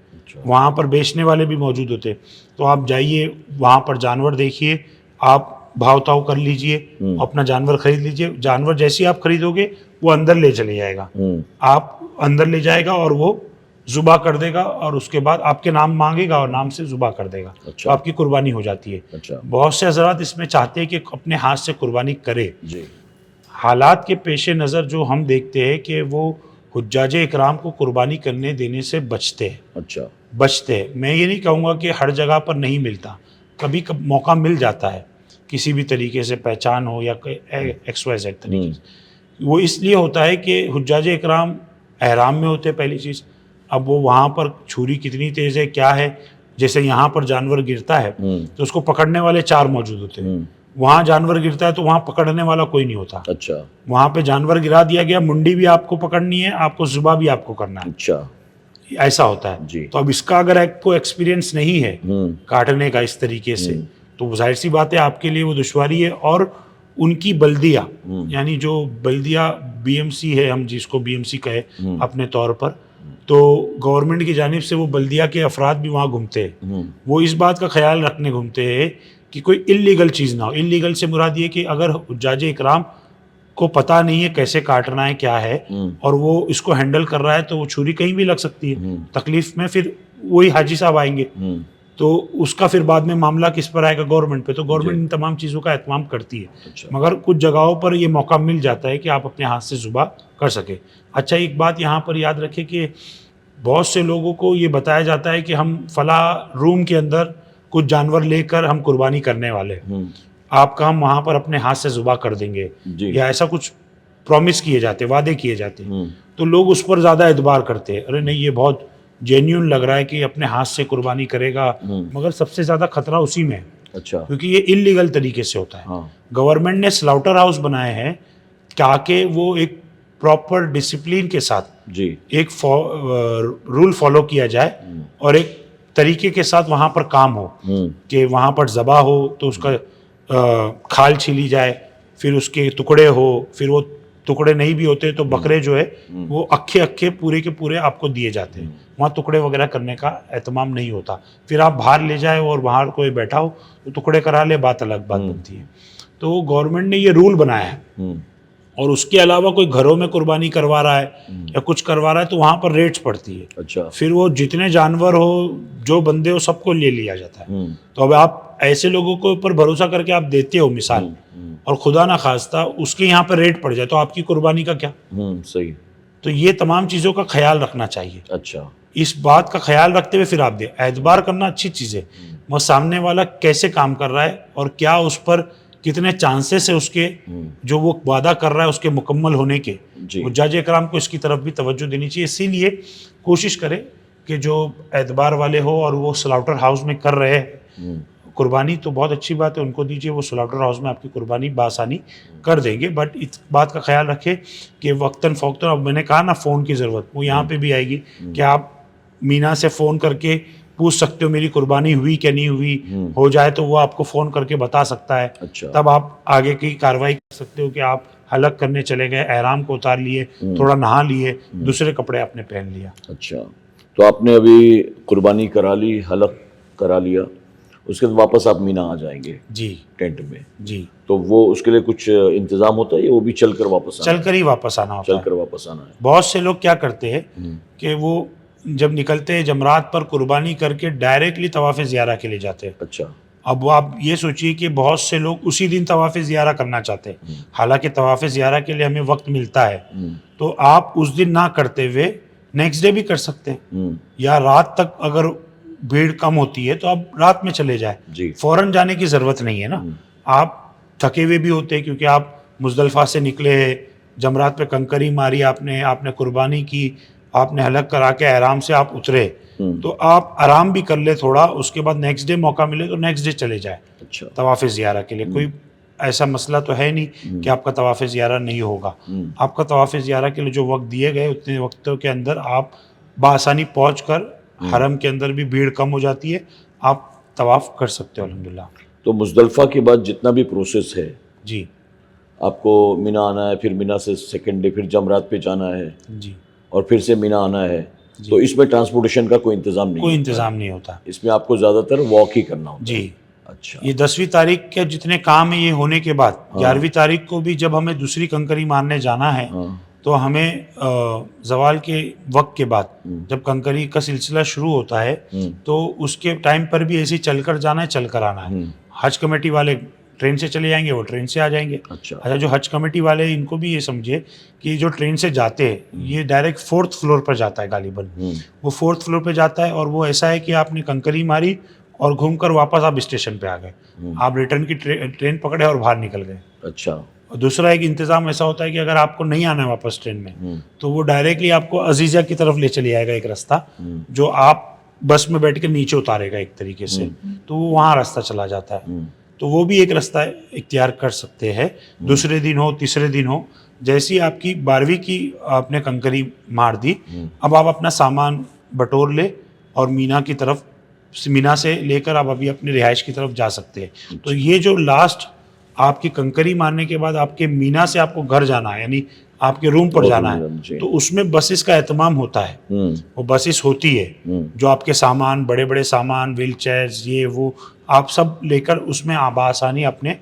وہاں پر بیچنے والے بھی موجود ہوتے ہیں. تو آپ جائیے وہاں پر جانور دیکھیے, آپ بھاؤ تاؤ کر لیجئے, اپنا جانور خرید لیجئے. جانور جیسے آپ خریدو گے وہ اندر لے چلے جائے گا, آپ اندر لے جائے گا اور وہ ذبح کر دے گا اور اس کے بعد آپ کے نام مانگے گا اور نام سے ذبح کر دے گا. تو آپ کی قربانی ہو جاتی ہے. بہت سے حضرات اس میں چاہتے ہیں کہ اپنے ہاتھ سے قربانی کرے. حالات کے پیش نظر جو ہم دیکھتے ہیں کہ وہ حجاج اکرام کو قربانی کرنے دینے سے بچتے ہیں. بچتے ہیں. میں یہ نہیں کہوں گا کہ ہر جگہ پر نہیں ملتا, کبھی موقع مل جاتا ہے کسی بھی طریقے سے, پہچان ہو یا ایکس وائی زیڈ طریقے سے. وہ اس لیے ہوتا ہے کہ حجاج اکرام احرام میں ہوتے ہیں پہلی چیز. اب وہ وہاں پر چھری کتنی تیز ہے کیا ہے جیسے یہاں پر جانور گرتا ہے تو اس کو پکڑنے والے 4 موجود ہوتے ہیں, وہاں جانور گرتا ہے تو وہاں پکڑنے والا کوئی نہیں ہوتا. اچھا, وہاں پہ جانور گرا دیا گیا, منڈی بھی آپ کو پکڑنی ہے, آپ کو ذبح بھی آپ کو کرنا ہے. اچھا, ایسا ہوتا ہے جی. تو اب اس کا اگر آپ کو ایکسپیرینس نہیں ہے کاٹنے کا اس طریقے سے, تو ظاہر سی بات ہے آپ کے لیے وہ دشواری ہے. اور ان کی بلدیہ یعنی جو بلدیہ بی ایم سی ہے, ہم جس کو بی ایم سی کہے اپنے طور پر, تو گورنمنٹ کی جانب سے وہ بلدیہ کے افراد بھی وہاں گھومتے ہیں. وہ اس بات کا خیال رکھنے گھومتے ہیں کہ کوئی انلیگل چیز نہ ہو. انلیگل سے مراد یہ کہ اگر حجاج اکرام کو پتہ نہیں ہے کیسے کاٹنا ہے کیا ہے, اور وہ اس کو ہینڈل کر رہا ہے, تو وہ چھری کہیں بھی لگ سکتی ہے. تکلیف میں پھر وہی حاجی صاحب آئیں گے, تو اس کا پھر بعد میں معاملہ کس پر آئے گا؟ گورنمنٹ پہ. تو گورنمنٹ ان تمام چیزوں کا اہتمام کرتی ہے, مگر کچھ جگہوں پر یہ موقع مل جاتا ہے کہ آپ اپنے ہاتھ سے ذبح کر سکے. اچھا, ایک بات یہاں پر یاد رکھیں کہ بہت سے لوگوں کو یہ بتایا جاتا ہے کہ ہم فلاں روم کے اندر کچھ جانور لے کر ہم قربانی کرنے والے ہیں, آپ کا ہم وہاں پر اپنے ہاتھ سے ذبح کر دیں گے, یا ایسا کچھ پرومس کیے جاتے, وعدے کیے جاتے ہیں. تو لوگ اس پر زیادہ اعتبار کرتے ہیں, ارے نہیں یہ بہت جینیون لگ رہا ہے کہ اپنے ہاتھ سے قربانی کرے گا, مگر سب سے زیادہ خطرہ اسی میں ہے. اچھا, کیونکہ یہ انلیگل طریقے سے ہوتا ہے. گورنمنٹ نے سلاؤٹر ہاؤس بنائے ہیں تاکہ وہ ایک پراپر ڈسپلین کے ساتھ جی, ایک رول فالو کیا جائے, اور ایک طریقے کے ساتھ وہاں پر کام ہو, کہ وہاں پر ذبح ہو تو اس کا کھال چھیلی جائے, پھر اس کے ٹکڑے ہو, پھر وہ ٹکڑے نہیں بھی ہوتے تو بکرے جو ہے وہ اکھے پورے کے پورے آپ کو دیے جاتے ہیں. وہاں ٹکڑے وغیرہ کرنے کا اہتمام نہیں ہوتا. پھر آپ باہر لے جائے اور باہر کوئی بیٹھا ہو تو ٹکڑے کرا لے, بات الگ بات بنتی ہے. تو گورنمنٹ نے یہ رول بنایا ہے, اور اس کے علاوہ کوئی گھروں میں قربانی کروا رہا ہے یا کچھ کروا رہا ہے تو وہاں پر ریٹس پڑتی ہے. اچھا, پھر وہ جتنے جانور ہو, جو بندے ہو, سب کو لے لیا جاتا ہے. تو اب آپ ایسے لوگوں کے اوپر بھروسہ کر کے آپ دیتے ہو مثال, اور خدا نہ خواستہ اس کے یہاں پہ ریٹ پڑ جائے تو آپ کی قربانی کا کیا؟ صحیح. تو یہ تمام چیزوں کا خیال رکھنا چاہیے. اچھا, اس بات کا خیال رکھتے ہوئے پھر آپ دیں. اعتبار کرنا اچھی چیز ہے, وہ سامنے والا کیسے کام کر رہا ہے اور کیا اس پر کتنے چانسز ہے اس کے, جو وہ وعدہ کر رہا ہے اس کے مکمل ہونے کے. حجاج اکرام کو اس کی طرف بھی توجہ دینی چاہیے. اسی لیے کوشش کرے کہ جو اعتبار والے ہو اور وہ سلاؤٹر ہاؤس میں کر رہے ہیں قربانی, تو بہت اچھی بات ہے, ان کو دیجیے, وہ سلاؤٹر ہاؤس میں آپ کی قربانی بآسانی کر دیں گے. بٹ اس بات کا خیال رکھے کہ وقتاً فوقتاً, اب میں نے کہا نا فون کی ضرورت, وہ یہاں پہ بھی آئے گی کہ آپ مینا سے فون کر کے پوچھ سکتے ہو میری قربانی ہوئی کہ نہیں ہوئی. ہو جائے تو وہ آپ کو فون کر کے بتا سکتا ہے. تب آپ آگے کی کارروائی کر سکتے ہو کہ آپ حلق کرنے چلے گئے, احرام کو اتار لیے, تھوڑا نہا لیے, دوسرے کپڑے آپ نے پہن لیا. اچھا, تو آپ نے ابھی قربانی کرا لی, حلق کرا لیا, اس کے بعد واپس آپ مینا آ جائیں گے جی ٹینٹ میں, جی. تو وہ اس کے لیے کچھ انتظام ہوتا ہے یا وہ بھی چل کر واپس آنا؟ چل کر ہی واپس آنا ہوتا ہے. چل کر واپس آنا ہے. بہت سے لوگ کیا کرتے ہیں کہ وہ جب نکلتے ہیں جمرات پر قربانی کر کے ڈائریکٹلی طواف زیارہ کے لیے جاتے ہیں. اچھا, اب وہ آپ یہ سوچیے کہ بہت سے لوگ اسی دن طواف زیارہ کرنا چاہتے ہیں, حالانکہ طواف زیارہ کے لیے ہمیں وقت ملتا ہے, تو آپ اس دن نہ کرتے ہوئے نیکسٹ ڈے بھی کر سکتے ہیں, یا رات تک اگر بھیڑ کم ہوتی ہے تو آپ رات میں چلے جائیں. جی, فوراً جانے کی ضرورت نہیں ہے نا. آپ تھکے ہوئے بھی ہوتے ہیں کیونکہ آپ مزدلفہ سے نکلے ہیں, جمرات پہ کنکری ماری آپ نے قربانی کی, آپ نے حلق کرا کے احرام سے آپ اترے, تو آپ آرام بھی کر لے تھوڑا, اس کے بعد نیکسٹ ڈے موقع ملے تو نیکسٹ ڈے چلے جائے اچھا, طواف زیارہ کے لیے. کوئی ایسا مسئلہ تو ہے نہیں کہ آپ کا طواف زیارہ نہیں ہوگا. آپ کا طواف زیارہ کے لیے جو وقت دیے گئے اتنے وقتوں کے اندر آپ بآسانی پہنچ کر, حرم کے اندر بھی بھیڑ کم ہو جاتی ہے, آپ طواف کر سکتے ہو الحمدللہ. تو مزدلفہ کے بعد جتنا بھی پروسیس ہے, جی, آپ کو مینا آنا ہے, پھر مینا سے سیکنڈ ڈے پھر جمرات پہ جانا ہے, جی, اور پھر سے مینا آنا ہے, تو اس میں ٹرانسپورٹیشن کا کوئی انتظام نہیں, کوئی انتظام نہیں ہوتا. اس میں آپ کو زیادہ تر واک ہی کرنا ہوتا ہے. جی. اچھا, یہ 10ویں تاریخ کے جتنے کام ہیں یہ ہونے کے بعد 11ویں تاریخ کو بھی جب ہمیں دوسری کنکری مارنے جانا ہے, تو ہمیں زوال کے وقت کے بعد جب کنکری کا سلسلہ شروع ہوتا ہے تو اس کے ٹائم پر بھی ایسے چل کر جانا ہے, چل کر آنا ہے. حج کمیٹی والے ٹرین سے چلے جائیں گے, وہ ٹرین سے آ جائیں گے. اچھا, جو حج کمیٹی والے ہیں ان کو بھی یہ سمجھے کہ جو ٹرین سے جاتے ہیں یہ ڈائریکٹ 4th فلور پر جاتا ہے غالباً, وہ 4th فلور پہ جاتا ہے, اور وہ ایسا ہے کہ آپ نے کنکری ماری اور گھوم کر واپس آپ اسٹیشن پہ آ گئے, آپ ریٹرن کی ٹرین پکڑے اور باہر نکل گئے. اچھا, اور دوسرا ایک انتظام ایسا ہوتا ہے کہ اگر آپ کو نہیں آنا ہے واپس ٹرین میں, تو وہ ڈائریکٹلی آپ کو عزیزہ کی طرف لے چلے آئے گا ایک راستہ, جو آپ بس میں بیٹھ کے نیچے اتارے گا ایک طریقے سے، تو وہ وہاں راستہ چلا جاتا ہے. تو وہ بھی ایک راستہ اختیار کر سکتے ہیں. دوسرے دن ہو تیسرے دن ہو، جیسی آپ کی 12ویں کی آپ نے کنکری مار دی، اب آپ اپنا سامان بٹور لے اور مینا کی طرف، مینا سے لے کر آپ ابھی اپنی رہائش کی طرف جا سکتے ہیں. تو یہ جو لاسٹ آپ کی کنکری مارنے کے بعد آپ کے مینا سے آپ کو گھر جانا ہے، یعنی آپ کے روم پر جانا ہے، تو اس میں بسز کا اہتمام ہوتا ہے. وہ بسز ہوتی ہے جو آپ کے سامان، بڑے بڑے سامان، ویل چیئرز، یہ وہ آپ سب لے کر اس میں بآسانی اپنے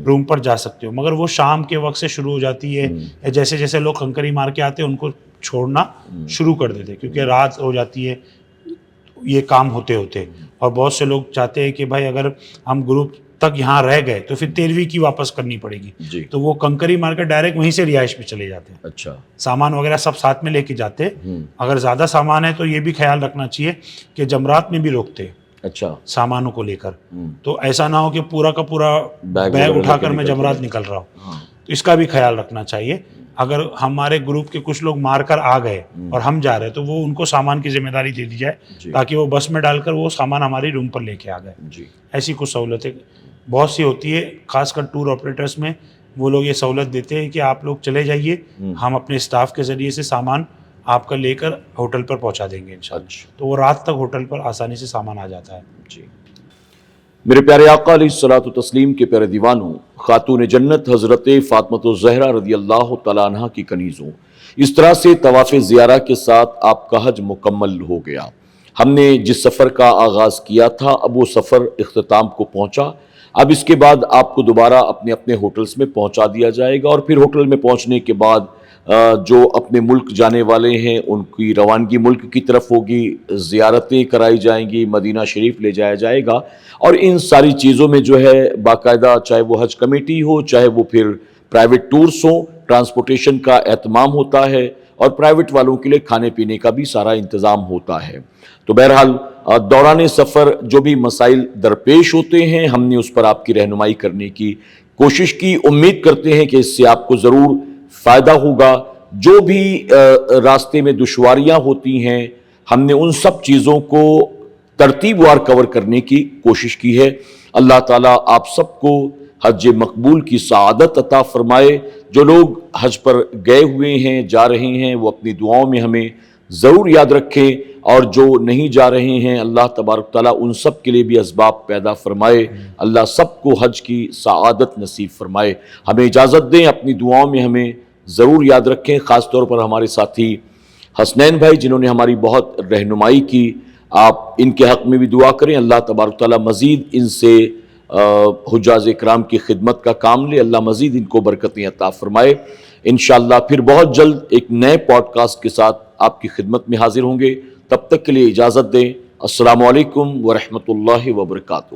روم پر جا سکتے ہو. مگر وہ شام کے وقت سے شروع ہو جاتی ہے، یا جیسے جیسے لوگ کنکری مار کے آتے ہیں ان کو چھوڑنا شروع کر دیتے، کیونکہ رات ہو جاتی ہے یہ کام ہوتے ہوتے. اور بہت سے لوگ چاہتے ہیں کہ بھائی اگر ہم گروپ تک یہاں رہ گئے تو پھر 13ویں کی واپس کرنی پڑے گی، تو وہ کنکری مار کر ڈائریکٹ وہیں سے رہائش پہ چلے جاتے ہیں. اچھا، سامان وغیرہ سب ساتھ میں لے کے جاتے. اگر زیادہ سامان ہے تو یہ بھی خیال رکھنا چاہیے کہ جمرات میں بھی روکتے اچھا سامانوں کو لے کر، تو ایسا نہ ہو کہ پورا کا پورا بیگ اٹھا کر میں جمرات نکل رہا ہوں. تو اس کا بھی خیال رکھنا چاہیے. اگر ہمارے گروپ کے کچھ لوگ مار کر آ گئے اور ہم جا رہے تو وہ ان کو سامان کی ذمہ داری دے دی جائے، تاکہ وہ بس میں ڈال کر وہ سامان ہماری روم پر لے کے آ گئے. ایسی کچھ سہولتیں بہت سی ہوتی ہے، خاص کر ٹور آپریٹرس میں وہ لوگ یہ سہولت دیتے ہیں کہ آپ لوگ چلے جائیے، ہم اپنے اسٹاف کے ذریعے سے سامان آپ کا لے کر ہوٹل پر پہنچا دیں گے انشاءاللہ. تو وہ رات تک ہوٹل پر آسانی سے سامان آ جاتا ہے. میرے پیارے آقا علیہ الصلوۃ والتسلیم کے پیارے دیوانوں، خاتون جنت حضرت فاطمۃ الزہرا رضی اللہ تعالیٰ عنہ کی کنیزوں، اس طرح سے طواف زیارہ کے ساتھ آپ کا حج مکمل ہو گیا. ہم نے جس سفر کا آغاز کیا تھا اب وہ سفر اختتام کو پہنچا. اب اس کے بعد آپ کو دوبارہ اپنے اپنے ہوٹلز میں پہنچا دیا جائے گا، اور پھر ہوٹل میں پہنچنے کے بعد جو اپنے ملک جانے والے ہیں ان کی روانگی ملک کی طرف ہوگی، زیارتیں کرائی جائیں گی، مدینہ شریف لے جایا جائے گا. اور ان ساری چیزوں میں جو ہے باقاعدہ چاہے وہ حج کمیٹی ہو، چاہے وہ پھر پرائیویٹ ٹورز ہوں، ٹرانسپورٹیشن کا اہتمام ہوتا ہے، اور پرائیویٹ والوں کے لیے کھانے پینے کا بھی سارا انتظام ہوتا ہے. تو بہرحال دوران سفر جو بھی مسائل درپیش ہوتے ہیں ہم نے اس پر آپ کی رہنمائی کرنے کی کوشش کی. امید کرتے ہیں کہ اس سے آپ کو ضرور فائدہ ہوگا. جو بھی راستے میں دشواریاں ہوتی ہیں ہم نے ان سب چیزوں کو ترتیب وار کور کرنے کی کوشش کی ہے. اللہ تعالیٰ آپ سب کو حج مقبول کی سعادت عطا فرمائے. جو لوگ حج پر گئے ہوئے ہیں، جا رہے ہیں، وہ اپنی دعاؤں میں ہمیں ضرور یاد رکھیں، اور جو نہیں جا رہے ہیں اللہ تبارک تعالیٰ ان سب کے لیے بھی اسباب پیدا فرمائے. اللہ سب کو حج کی سعادت نصیب فرمائے. ہمیں اجازت دیں، اپنی دعاؤں میں ہمیں ضرور یاد رکھیں، خاص طور پر ہمارے ساتھی حسنین بھائی جنہوں نے ہماری بہت رہنمائی کی. آپ ان کے حق میں بھی دعا کریں، اللہ تبارک تعالیٰ مزید ان سے حجاز اکرام کی خدمت کا کام لے، اللہ مزید ان کو برکتیں عطا فرمائے. انشاءاللہ پھر بہت جلد ایک نئے پوڈ کاسٹ کے ساتھ آپ کی خدمت میں حاضر ہوں گے. تب تک کے لیے اجازت دیں. السلام علیکم ورحمۃ اللہ وبرکاتہ.